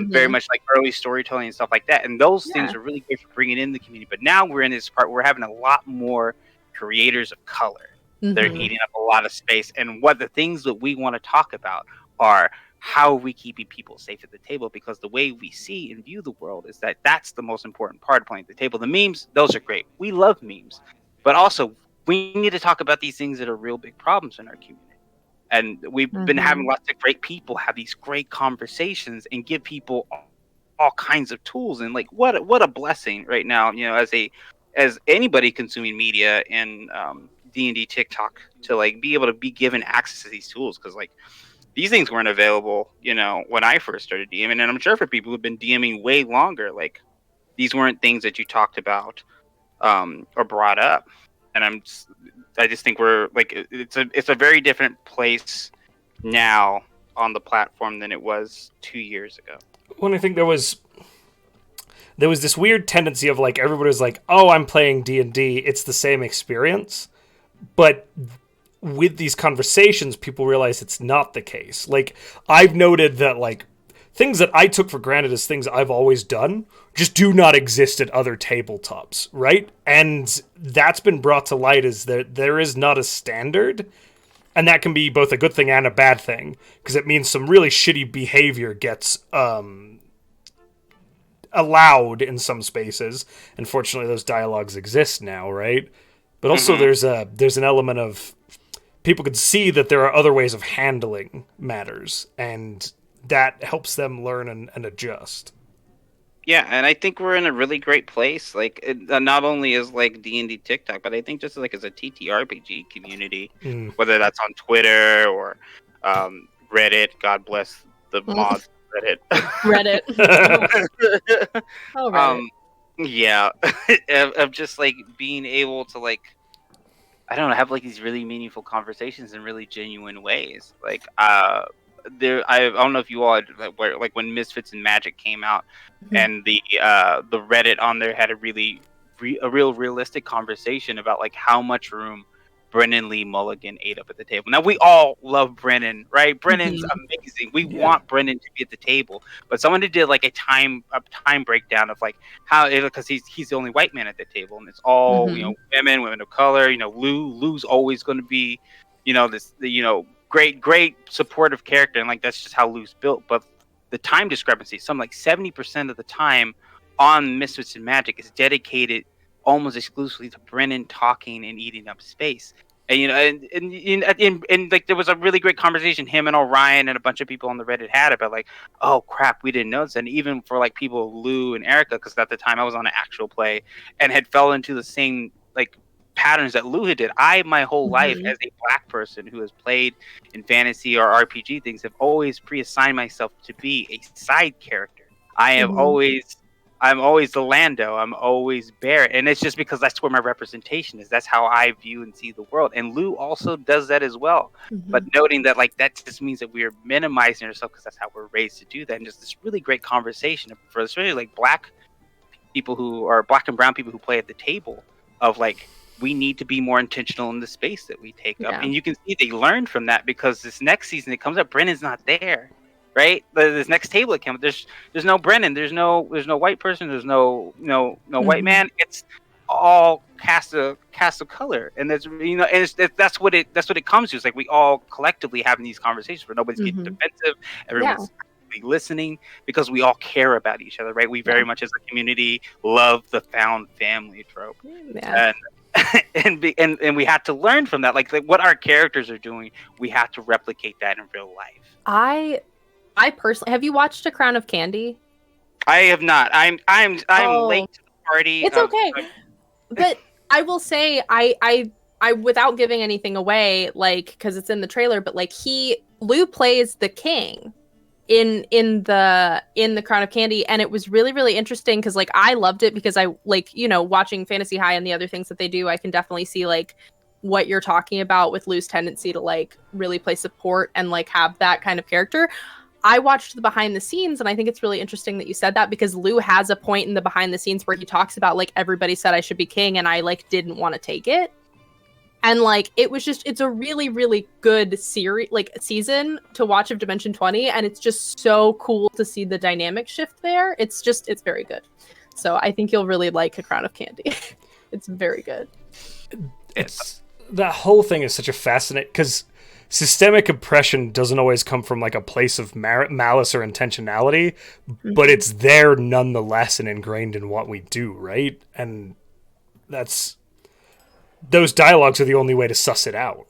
very much like early storytelling and stuff like that. And those things are really great for bringing in the community. But now we're in this part where we're having a lot more creators of color. They're eating up a lot of space. And what the things that we want to talk about are how are we keeping people safe at the table? Because the way we see and view the world is that that's the most important part of playing at the table. The memes, those are great. We love memes. But also, we need to talk about these things that are real big problems in our community. And we've been having lots of great people have these great conversations and give people all kinds of tools. And like, what a blessing right now, as anybody consuming media and D&D TikTok to like be able to be given access to these tools, because like these things weren't available when I first started DMing, and I'm sure for people who've been DMing way longer, like these weren't things that you talked about or brought up. And I just think we're like it's a very different place now on the platform than it was 2 years ago. Well, I think there was this weird tendency of like everybody was like, oh, I'm playing D&D, it's the same experience. But with these conversations, people realize it's not the case. Like, I've noted that, like, things that I took for granted as things I've always done just do not exist at other tabletops, right? And that's been brought to light is that there is not a standard. And that can be both a good thing and a bad thing, because it means some really shitty behavior gets allowed in some spaces. And fortunately, those dialogues exist now, right? But also there's an element of people could see that there are other ways of handling matters, and that helps them learn and adjust. Yeah, and I think we're in a really great place. Like, not only is like D&D TikTok, but I think just like as a TTRPG community, whether that's on Twitter or Reddit. God bless the mods Reddit. Reddit. Oh, Reddit. Yeah, of just like being able to like, I don't know, have like these really meaningful conversations in really genuine ways. Like, I don't know if you all had, like when Misfits and Magic came out, and the Reddit on there had a real realistic conversation about like how much room Brennan Lee Mulligan ate up at the table. Now we all love Brennan, right? Brennan's amazing. We want Brennan to be at the table, but someone did like a time breakdown of like how it, because he's the only white man at the table, and it's all women of color. Lou's always going to be, great supportive character, and like that's just how Lou's built. But the time discrepancy, some like 70% of the time on Misfits and Magic is dedicated almost exclusively to Brennan talking and eating up space. And and like there was a really great conversation him and Orion and a bunch of people on the Reddit had about like, oh crap, we didn't notice. And even for like people, Lou and Erica, because at the time I was on an actual play and had fell into the same like patterns that Lou had did. I my whole life as a Black person who has played in fantasy or RPG things have always pre-assigned myself to be a side character. I'm always the Lando. I'm always Barrett. And it's just because that's where my representation is. That's how I view and see the world. And Lou also does that as well. But noting that like that just means that we're minimizing ourselves because that's how we're raised to do that. And just this really great conversation for especially like Black people who are Black and brown people who play at the table of like, we need to be more intentional in the space that we take up. And you can see they learned from that because this next season it comes up, Brennan's not there. Right, this next table it came. There's no Brennan. There's no white person. There's no white man. It's all cast of color, and that's that's what it comes to. It's like we all collectively having these conversations where nobody's getting defensive. Everyone's listening because we all care about each other. Right, we very much as a community love the found family trope, and we had to learn from that. Like what our characters are doing, we have to replicate that in real life. I personally, have you watched A Crown of Candy? I have not. I'm late to the party. It's okay, but I will say I without giving anything away, like because it's in the trailer, but like Lou plays the king in the Crown of Candy, and it was really really interesting because like I loved it because I like watching Fantasy High and the other things that they do, I can definitely see like what you're talking about with Lou's tendency to like really play support and like have that kind of character. I watched the behind the scenes, and I think it's really interesting that you said that because Lou has a point in the behind the scenes where he talks about like everybody said I should be king and I like didn't want to take it. And like it's a really really good season to watch of Dimension 20, and it's just so cool to see the dynamic shift there. It's very good. So I think you'll really like A Crown of Candy. It's very good. That whole thing is such a fascinating because systemic oppression doesn't always come from like a place of malice or intentionality, but it's there nonetheless and ingrained in what we do, right? And those dialogues are the only way to suss it out.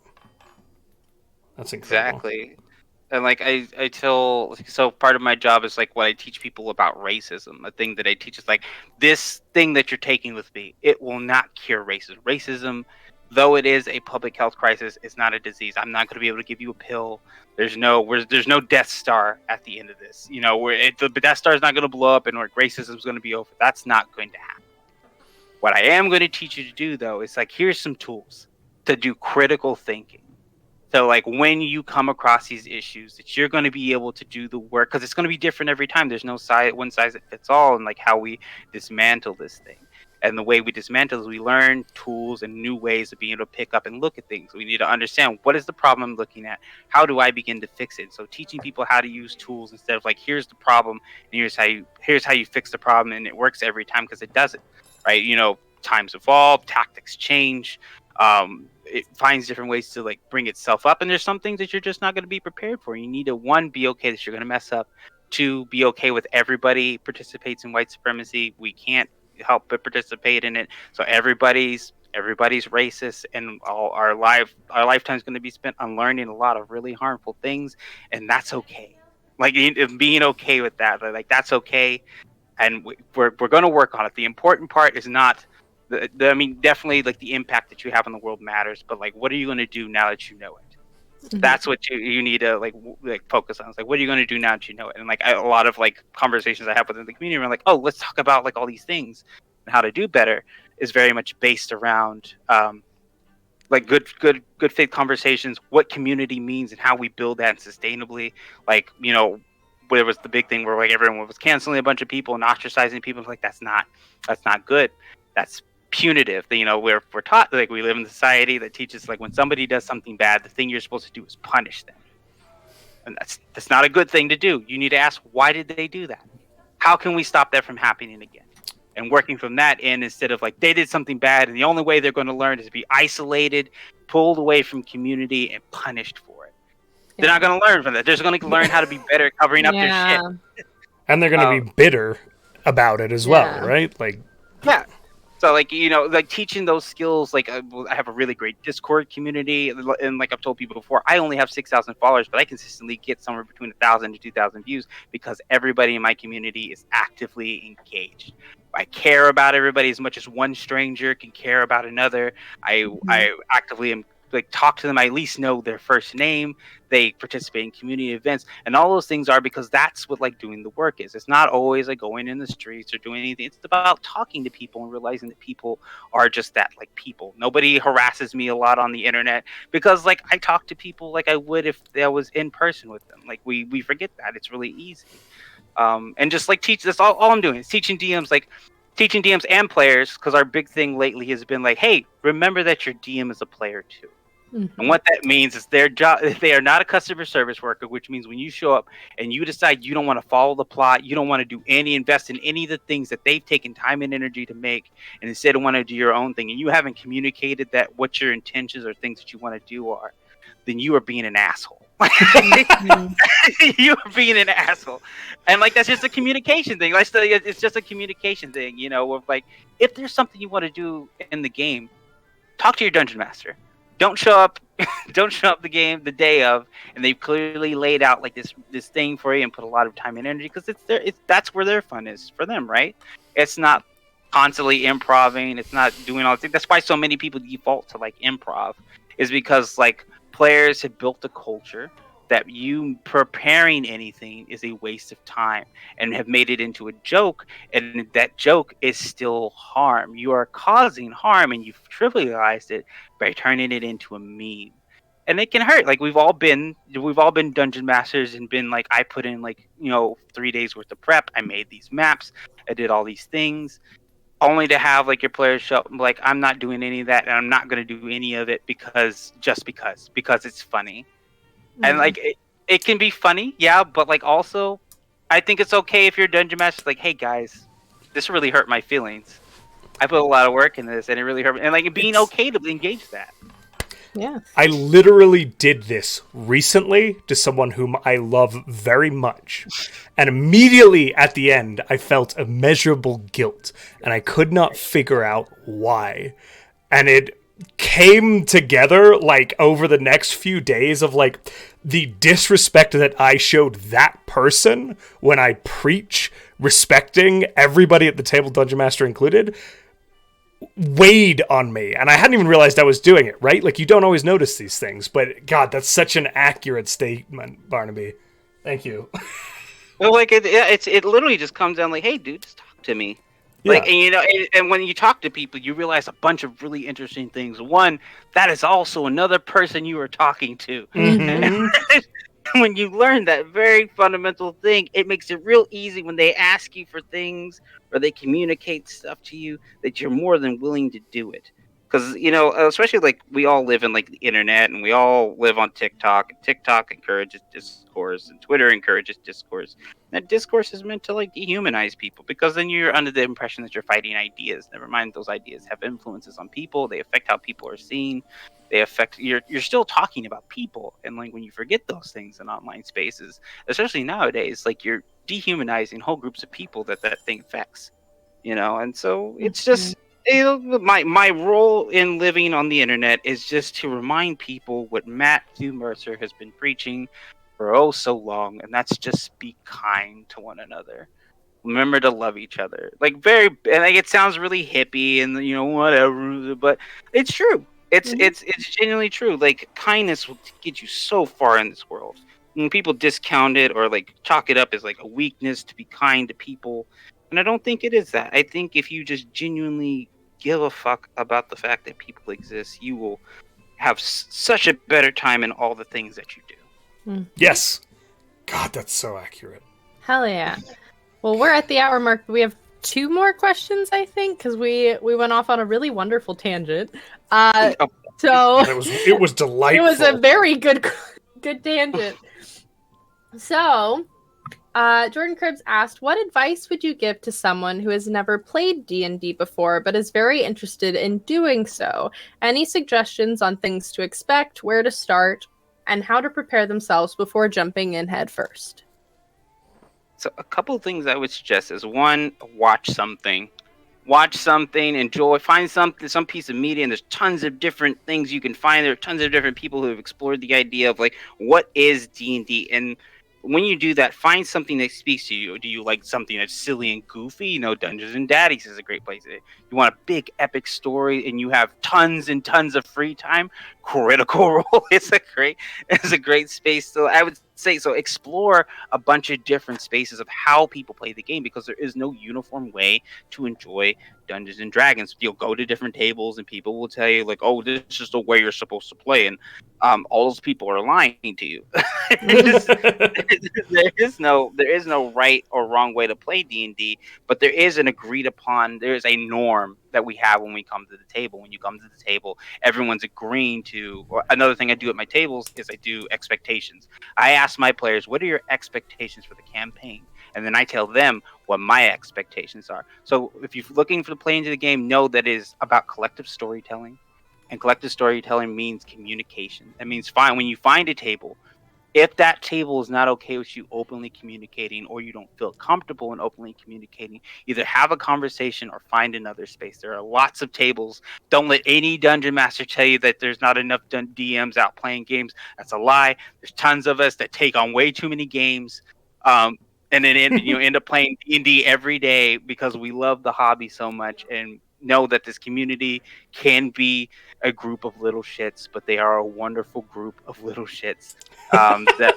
That's incredible. Exactly. And like I tell, so part of my job is like what I teach people about racism. The thing that I teach is like, this thing that you're taking with me, it will not cure racism. Racism, though it is a public health crisis, it's not a disease. I'm not going to be able to give you a pill. There's no Death Star at the end of this. The Death Star is not going to blow up and racism is going to be over. That's not going to happen. What I am going to teach you to do, though, is like, here's some tools to do critical thinking. So like when you come across these issues, that you're going to be able to do the work because it's going to be different every time. There's no one size that fits all, and like how we dismantle this thing. And the way we dismantle is we learn tools and new ways of being able to pick up and look at things. We need to understand what is the problem I'm looking at? How do I begin to fix it? So teaching people how to use tools instead of like, here's the problem and here's how you fix the problem, and it works every time because it doesn't, right? Times evolve, tactics change. It finds different ways to like bring itself up, and there's some things that you're just not going to be prepared for. You need to, one, be okay that you're going to mess up. Two, be okay with everybody participates in white supremacy. We can't help but participate in it. So everybody's racist, and all our lifetime's going to be spent on learning a lot of really harmful things, and that's okay. Like being okay with that, like that's okay, and we're going to work on it. The important part is not definitely like the impact that you have on the world matters, but like, what are you going to do now that you know it? That's what you need to like focus on. It's like, what are you going to do now that you know it? And like a lot of like conversations I have within the community are like, oh, let's talk about like all these things and how to do better, is very much based around like good faith conversations, what community means and how we build that sustainably. Like, where was the big thing where like everyone was canceling a bunch of people and ostracizing people. Like that's not good. That's punitive. We're taught, like, we live in a society that teaches, like, when somebody does something bad, the thing you're supposed to do is punish them. And that's not a good thing to do. You need to ask, why did they do that? How can we stop that from happening again? And working from that in, instead of like they did something bad and the only way they're going to learn is to be isolated, pulled away from community, and punished for it. They're not going to learn from that. They're just going to learn how to be better at covering up their shit. And they're going to be bitter about it as well, right? Like, yeah. So, like, like teaching those skills, like, I have a really great Discord community. And like I've told people before, I only have 6,000 followers, but I consistently get somewhere between 1,000 to 2,000 views because everybody in my community is actively engaged. I care about everybody as much as one stranger can care about another. I actively am, like, talk to them. I at least know their first name. They participate in community events, and all those things are because that's what, like, doing the work is. It's not always like going in the streets or doing anything. It's about talking to people and realizing that people are just that, like, people. Nobody harasses me a lot on the internet because, like, I talk to people like I would if I was in person with them. Like, we forget that. It's really easy. And just like teach, that's all I'm doing is teaching DMs, like teaching DMs and players, because our big thing lately has been like, hey, remember that your DM is a player too. Mm-hmm. And what that means is their job, they are not a customer service worker, which means when you show up and you decide you don't want to follow the plot, you don't want to do invest in any of the things that they've taken time and energy to make, and instead want to do your own thing, and you haven't communicated that what your intentions or things that you want to do are, then you are being an asshole. You are being an asshole. And like, that's just a communication thing. It's just a communication thing, of like, if there's something you want to do in the game, talk to your dungeon master. Don't show up the game the day of, and they've clearly laid out like this thing for you and put a lot of time and energy, because that's where their fun is for them, right? It's not constantly improvising. It's not doing all the things. That's why so many people default to like improv, is because like players have built a culture that you preparing anything is a waste of time, and have made it into a joke, and that joke is still harm. You are causing harm, and you've trivialized it by turning it into a meme. And it can hurt. Like, we've all been dungeon masters and been like, I put in like 3 days worth of prep, I made these maps, I did all these things, only to have like your players show up and be like, I'm not doing any of that, and I'm not going to do any of it because it's funny. And like it can be funny, yeah, but like also, I think it's okay if your dungeon master is like, hey guys, this really hurt my feelings. I put a lot of work in this, and it really hurt me. And like being okay to engage that. Yeah. I literally did this recently to someone whom I love very much, and immediately at the end, I felt immeasurable guilt, and I could not figure out why. And it came together like over the next few days of like the disrespect that I showed that person when I preach respecting everybody at the table, Dungeon Master included, weighed on me, and I hadn't even realized I was doing it, right? Like, you don't always notice these things, but God, that's such an accurate statement, Barnaby. Thank you. Well, like it literally just comes down like, hey dude, just talk to me. Yeah. Like, and when you talk to people, you realize a bunch of really interesting things. One, that is also another person you are talking to. Mm-hmm. When you learn that very fundamental thing, it makes it real easy when they ask you for things or they communicate stuff to you, that you're more than willing to do it. Because, especially like we all live in like the internet, and we all live on TikTok, and TikTok encourages discourse, and Twitter encourages discourse. That discourse is meant to like dehumanize people, because then you're under the impression that you're fighting ideas. Never mind, those ideas have influences on people. They affect how people are seen. They affect, you're still talking about people. And like when you forget those things in online spaces, especially nowadays, like you're dehumanizing whole groups of people that thing affects. And so it's just, my role in living on the internet is just to remind people what Matthew Mercer has been preaching for so long, and that's just be kind to one another. Remember to love each other. Like, and like it sounds really hippie and whatever, but it's true. It's genuinely true. Like, kindness will get you so far in this world. When people discount it or like chalk it up as like a weakness to be kind to people, and I don't think it is that. I think if you just genuinely give a fuck about the fact that people exist, you will have such a better time in all the things that you do. Yes. God, that's so accurate. Hell yeah. Well, we're at the hour mark. We have 2 more questions, I think, because we went off on a really wonderful tangent. So it was delightful. It was a very good tangent. So, Jordan Cribbs asked, what advice would you give to someone who has never played D&D before but is very interested in doing so? Any suggestions on things to expect, where to start, and how to prepare themselves before jumping in head first? So a couple of things I would suggest is, one, watch something. Watch something, enjoy, find some piece of media, and there's tons of different things you can find. There are tons of different people who have explored the idea of, like, what is D&D? And when you do that, find something that speaks to you. Do you like something that's silly and goofy? You know, Dungeons and Daddies is a great place. You want a big epic story and you have tons and tons of free time? Critical Role is a great space. So I would say, so explore a bunch of different spaces of how people play the game, because there is no uniform way to enjoy Dungeons and Dragons. You'll go to different tables and people will tell you, like, oh, this is the way you're supposed to play, and all those people are lying to you. there is no right or wrong way to play D&D, but there is an agreed upon, there is a norm that we have when we come to the table. When you come to the table, everyone's agreeing to, or another thing I do at my tables is I do expectations. I ask my players, what are your expectations for the campaign? And then I tell them what my expectations are. So if you're looking to play into the game, know that it is about collective storytelling. And collective storytelling means communication. That means when you find a table, if that table is not okay with you openly communicating, or you don't feel comfortable in openly communicating, either have a conversation or find another space. There are lots of tables. Don't let any dungeon master tell you that there's not enough DMs out playing games. That's a lie. There's tons of us that take on way too many games. And then end up playing D&D every day because we love the hobby so much, and know that this community can be a group of little shits, but they are a wonderful group of little shits that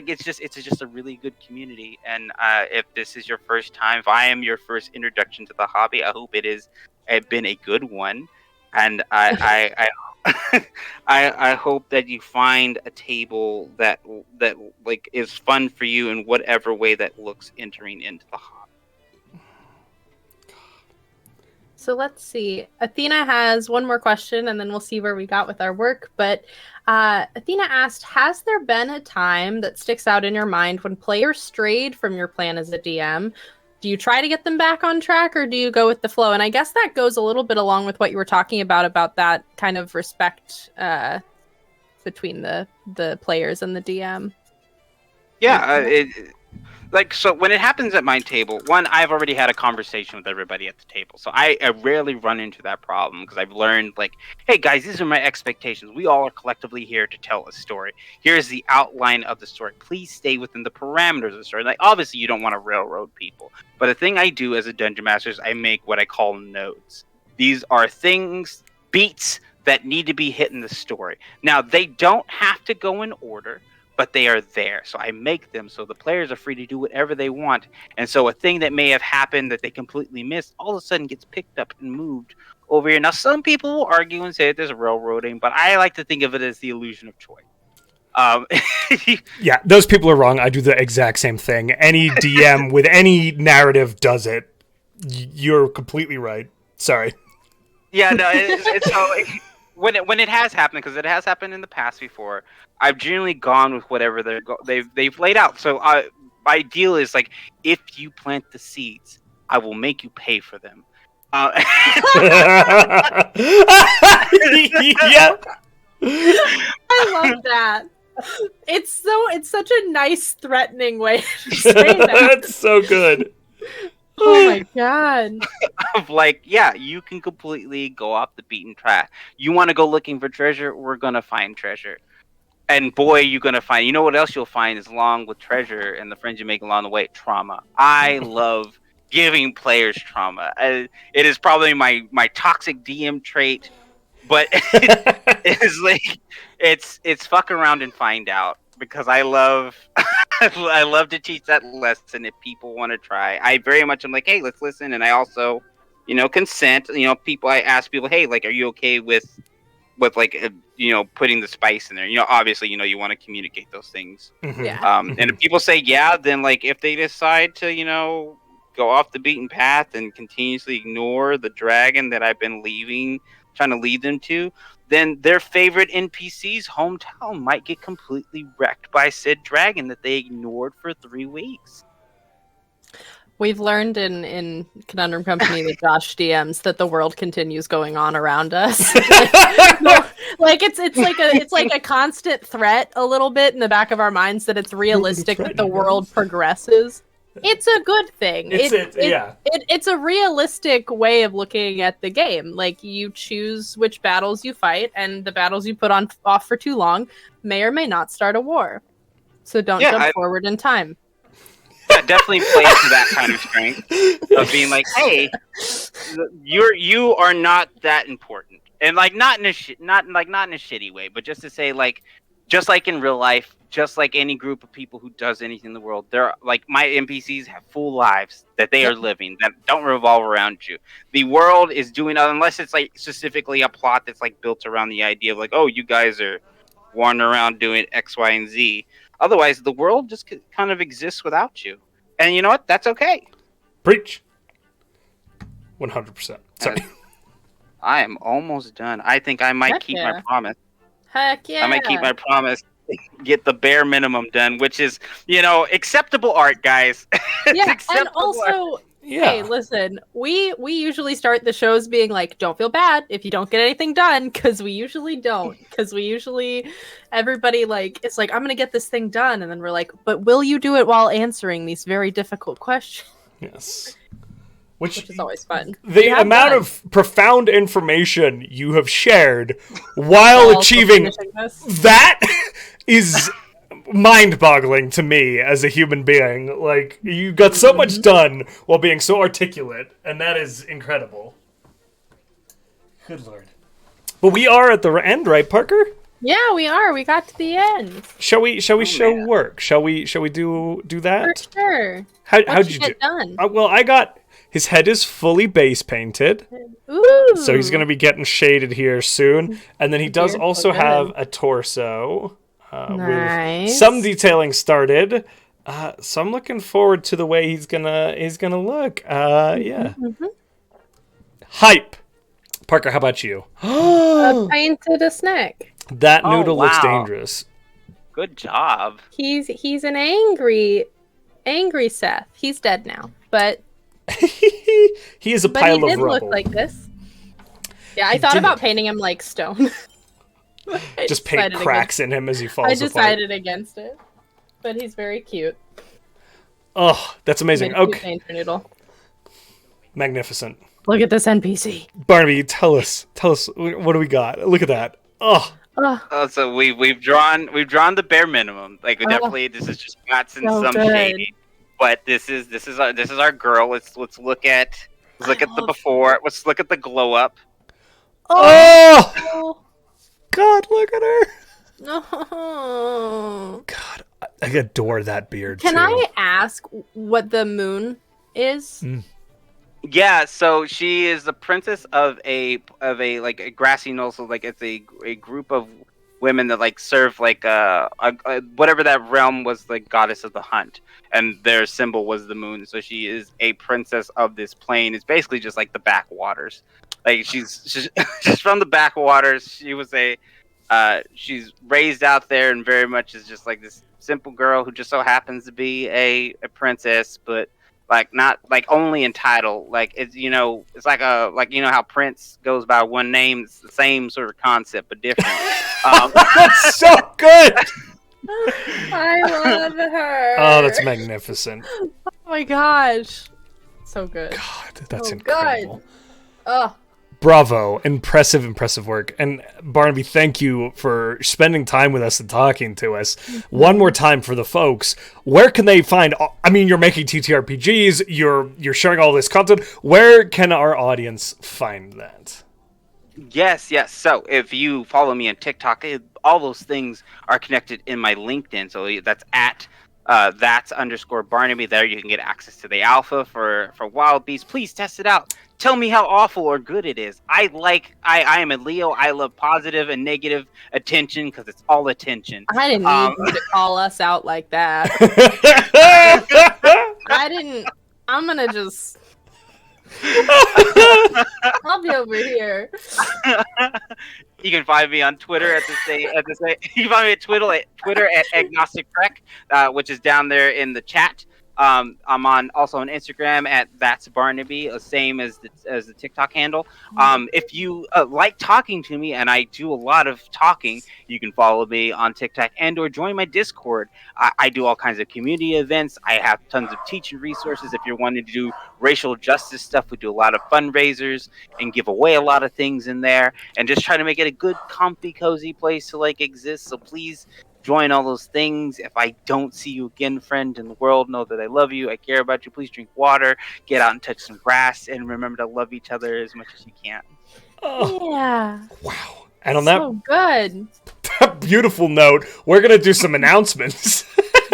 it's just a really good community. And if this is your first time, if I am your first introduction to the hobby, I hope it has been a good one. And I I hope that you find a table that like is fun for you in whatever way that looks entering into the hobby. So let's see. Athena has one more question, and then we'll see where we got with our work. But Athena asked, has there been a time that sticks out in your mind when players strayed from your plan as a DM? Do you try to get them back on track, or do you go with the flow? And I guess that goes a little bit along with what you were talking about that kind of respect between the players and the DM. Yeah, so when it happens at my table, one, I've already had a conversation with everybody at the table, so I rarely run into that problem, because I've learned, like, hey guys, these are my expectations. We all are collectively here to tell a story. Here's the outline of the story. Please stay within the parameters of the story. Like, obviously you don't want to railroad people, but the thing I do as a dungeon master is I make what I call nodes. These are beats that need to be hit in the story. Now, they don't have to go in order, but they are there. So I make them so the players are free to do whatever they want. And so a thing that may have happened that they completely missed all of a sudden gets picked up and moved over here. Now, some people will argue and say that there's railroading, but I like to think of it as the illusion of choice. Yeah, those people are wrong. I do the exact same thing. Any DM with any narrative does it. You're completely right. Sorry. Yeah, no, it's so... When it has happened, because it has happened in the past before, I've generally gone with whatever they've laid out. So my deal is, like, if you plant the seeds, I will make you pay for them. Yeah. I love that. It's such a nice, threatening way to say that. That's so good. Oh my god. Of, like, yeah, you can completely go off the beaten track. You want to go looking for treasure? We're going to find treasure. And boy, you're going to find, you know what else you'll find is, along with treasure and the friends you make along the way? Trauma. I love giving players trauma. It is probably my toxic DM trait, but it's like, it's fuck around and find out, because I love I love to teach that lesson if people want to try. I very much am like, hey, let's listen, and I also consent. People, I ask people, hey, like, are you okay with like, putting the spice in there? Obviously, you want to communicate those things. Yeah. And if people say yeah, then, like, if they decide to, go off the beaten path and continuously ignore the dragon that I've been trying to lead them to, then their favorite NPC's hometown might get completely wrecked by said dragon that they ignored for 3 weeks. We've learned in Conundrum Company with Josh DMs that the world continues going on around us. It's like a constant threat a little bit in the back of our minds that it's realistic that the world progresses. It's a good thing. It's a realistic way of looking at the game. Like, you choose which battles you fight, and the battles you put off for too long may or may not start a war. So don't jump forward in time. Yeah, definitely play into that kind of strength of being like, hey, you are not that important, and like not in a shitty way, but just to say, like, just like in real life, just like any group of people who does anything in the world, they're like, my NPCs have full lives that they are living that don't revolve around you. The world is doing, unless it's like specifically a plot that's like built around the idea of like, oh, you guys are wandering around doing X, Y, and Z. Otherwise, the world just kind of exists without you. And you know what? That's okay. Preach. 100%. Sorry. I am almost done. I think I might keep my promise. Heck yeah. I might keep my promise. Get the bare minimum done, which is, acceptable art, guys. Yeah, and also... Yeah. Hey, listen, we usually start the shows being like, don't feel bad if you don't get anything done, because we usually don't. Because everybody, like, it's like, I'm going to get this thing done. And then we're like, but will you do it while answering these very difficult questions? Yes. Which is always fun. The amount of profound information you have shared while achieving that is... mind-boggling to me as a human being. Like, you got so much done while being so articulate, and that is incredible. Good lord. But we are at the end, right, Parker? Yeah, we are. We got to the end. Shall we show work? Shall we do that? For sure. How'd you get done? Well, I got his head is fully base painted. Ooh. So he's gonna be getting shaded here soon, and then he does also have a torso. Nice. With some detailing started, so I'm looking forward to the way he's gonna look. Yeah. Mm-hmm. Hype. Parker, how about you? Painted a snack. That noodle looks dangerous. Good job. He's an angry Seth. He's dead now, but he is a pile of rubble. But he did look like this. Yeah, I thought about painting him like stone. Just paint cracks in him as he falls apart. I decided against it. But he's very cute. Oh, that's amazing. Okay. Noodle. Magnificent. Look at this NPC. Barnaby, tell us what do we got? Look at that. Oh. So we've drawn the bare minimum. Like, definitely this is just spots and some shading. But this is our girl. Let's look at the before. Let's look at the glow up. Oh! God, look at her. No. God, I adore that beard. Can I ask what the moon is? Yeah, so she is the princess of a like a grassy knoll. So like it's a group of women that like serve like a whatever that realm was, the goddess of the hunt, and their symbol was the moon. So she is a princess of this plane. It's basically just like the backwaters. Like she's from the backwaters. She was she's raised out there and very much is just like this simple girl who just so happens to be a princess, but like not like only in title. Like it's it's like how Prince goes by one name. It's the same sort of concept but different. That's so good. I love her. Oh, that's magnificent. Oh my gosh, so good. God, that's incredible. Good. Oh. Bravo. Impressive work. And Barnaby, thank you for spending time with us and talking to us. One more time for the folks, where can they find, I mean, you're making TTRPGs, you're sharing all this content. Where can our audience find that? Yes. So if you follow me on TikTok, all those things are connected in my LinkedIn. So that's at Thats_Barnaby. There you can get access to the alpha for Wild Beast. Please test it out. Tell me how awful or good it is. I am a Leo. I love positive and negative attention because it's all attention. I didn't need you to call us out like that. I didn't. I'm gonna just. I'll be over here. You can find me on Twitter at the same. You can find me at Twitter at Agnostic Trek, which is down there in the chat. I'm also on Instagram at Thats Barnaby, same as the TikTok handle. If you like talking to me, and I do a lot of talking, you can follow me on TikTok or join my Discord. I do all kinds of community events. I have tons of teaching resources. If you're wanting to do racial justice stuff, we do a lot of fundraisers and give away a lot of things in there, and just try to make it a good, comfy, cozy place to exist. So please join all those things. If I don't see you again, friend in the world, know that I love you. I care about you. Please drink water, get out and touch some grass, and remember to love each other as much as you can. Oh, yeah. Wow. And on so good. that beautiful note, we're going to do some announcements.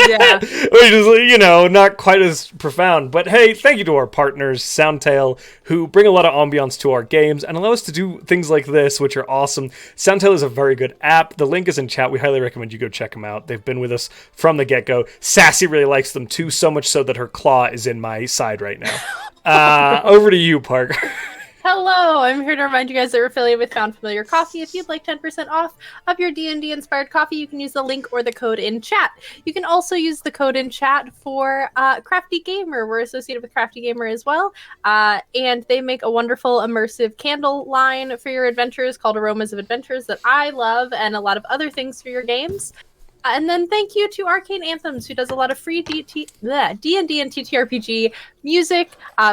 Yeah. Which is, not quite as profound. But hey, thank you to our partners, Soundtail, who bring a lot of ambiance to our games and allow us to do things like this, which are awesome. Soundtail is a very good app. The link is in chat. We highly recommend you go check them out. They've been with us from the get-go. Sassy really likes them too, so much so that her claw is in my side right now. Over to you, Parker. Hello, I'm here to remind you guys that we're affiliated with Found Familiar Coffee. If you'd like 10% off of your D&D inspired coffee, you can use the link or the code in chat. You can also use the code in chat for Crafty Gamer. We're associated with Crafty Gamer as well. And they make a wonderful immersive candle line for your adventures called Aromas of Adventures that I love, and a lot of other things for your games. And then thank you to Arcane Anthems, who does a lot of free D&D and TTRPG music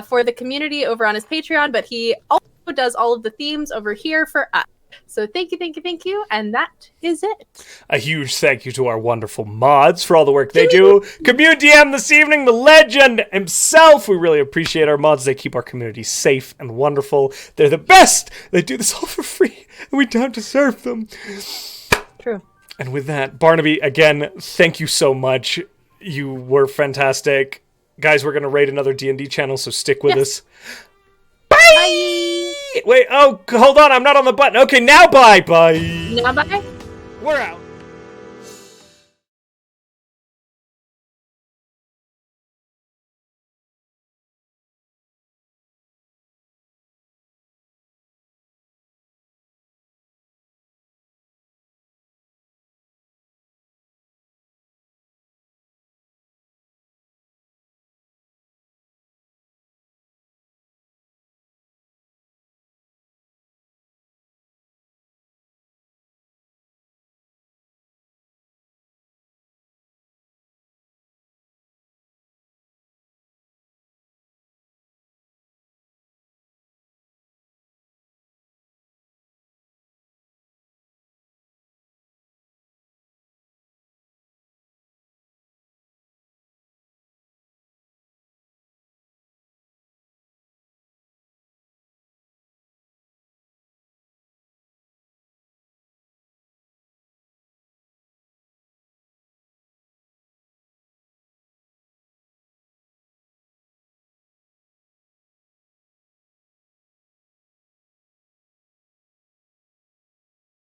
for the community over on his Patreon, but he also does all of the themes over here for us. So thank you, and that is it. A huge thank you to our wonderful mods for all the work they do. Community DM this evening, the legend himself. We really appreciate our mods. They keep our community safe and wonderful. They're the best. They do this all for free, and we don't deserve them. True. And with that, Barnaby, again, thank you so much. You were fantastic. Guys, we're going to raid another D&D channel, so stick with us. Bye! Bye! Wait, hold on, I'm not on the button. Okay, now bye! Bye! Now bye? We're out.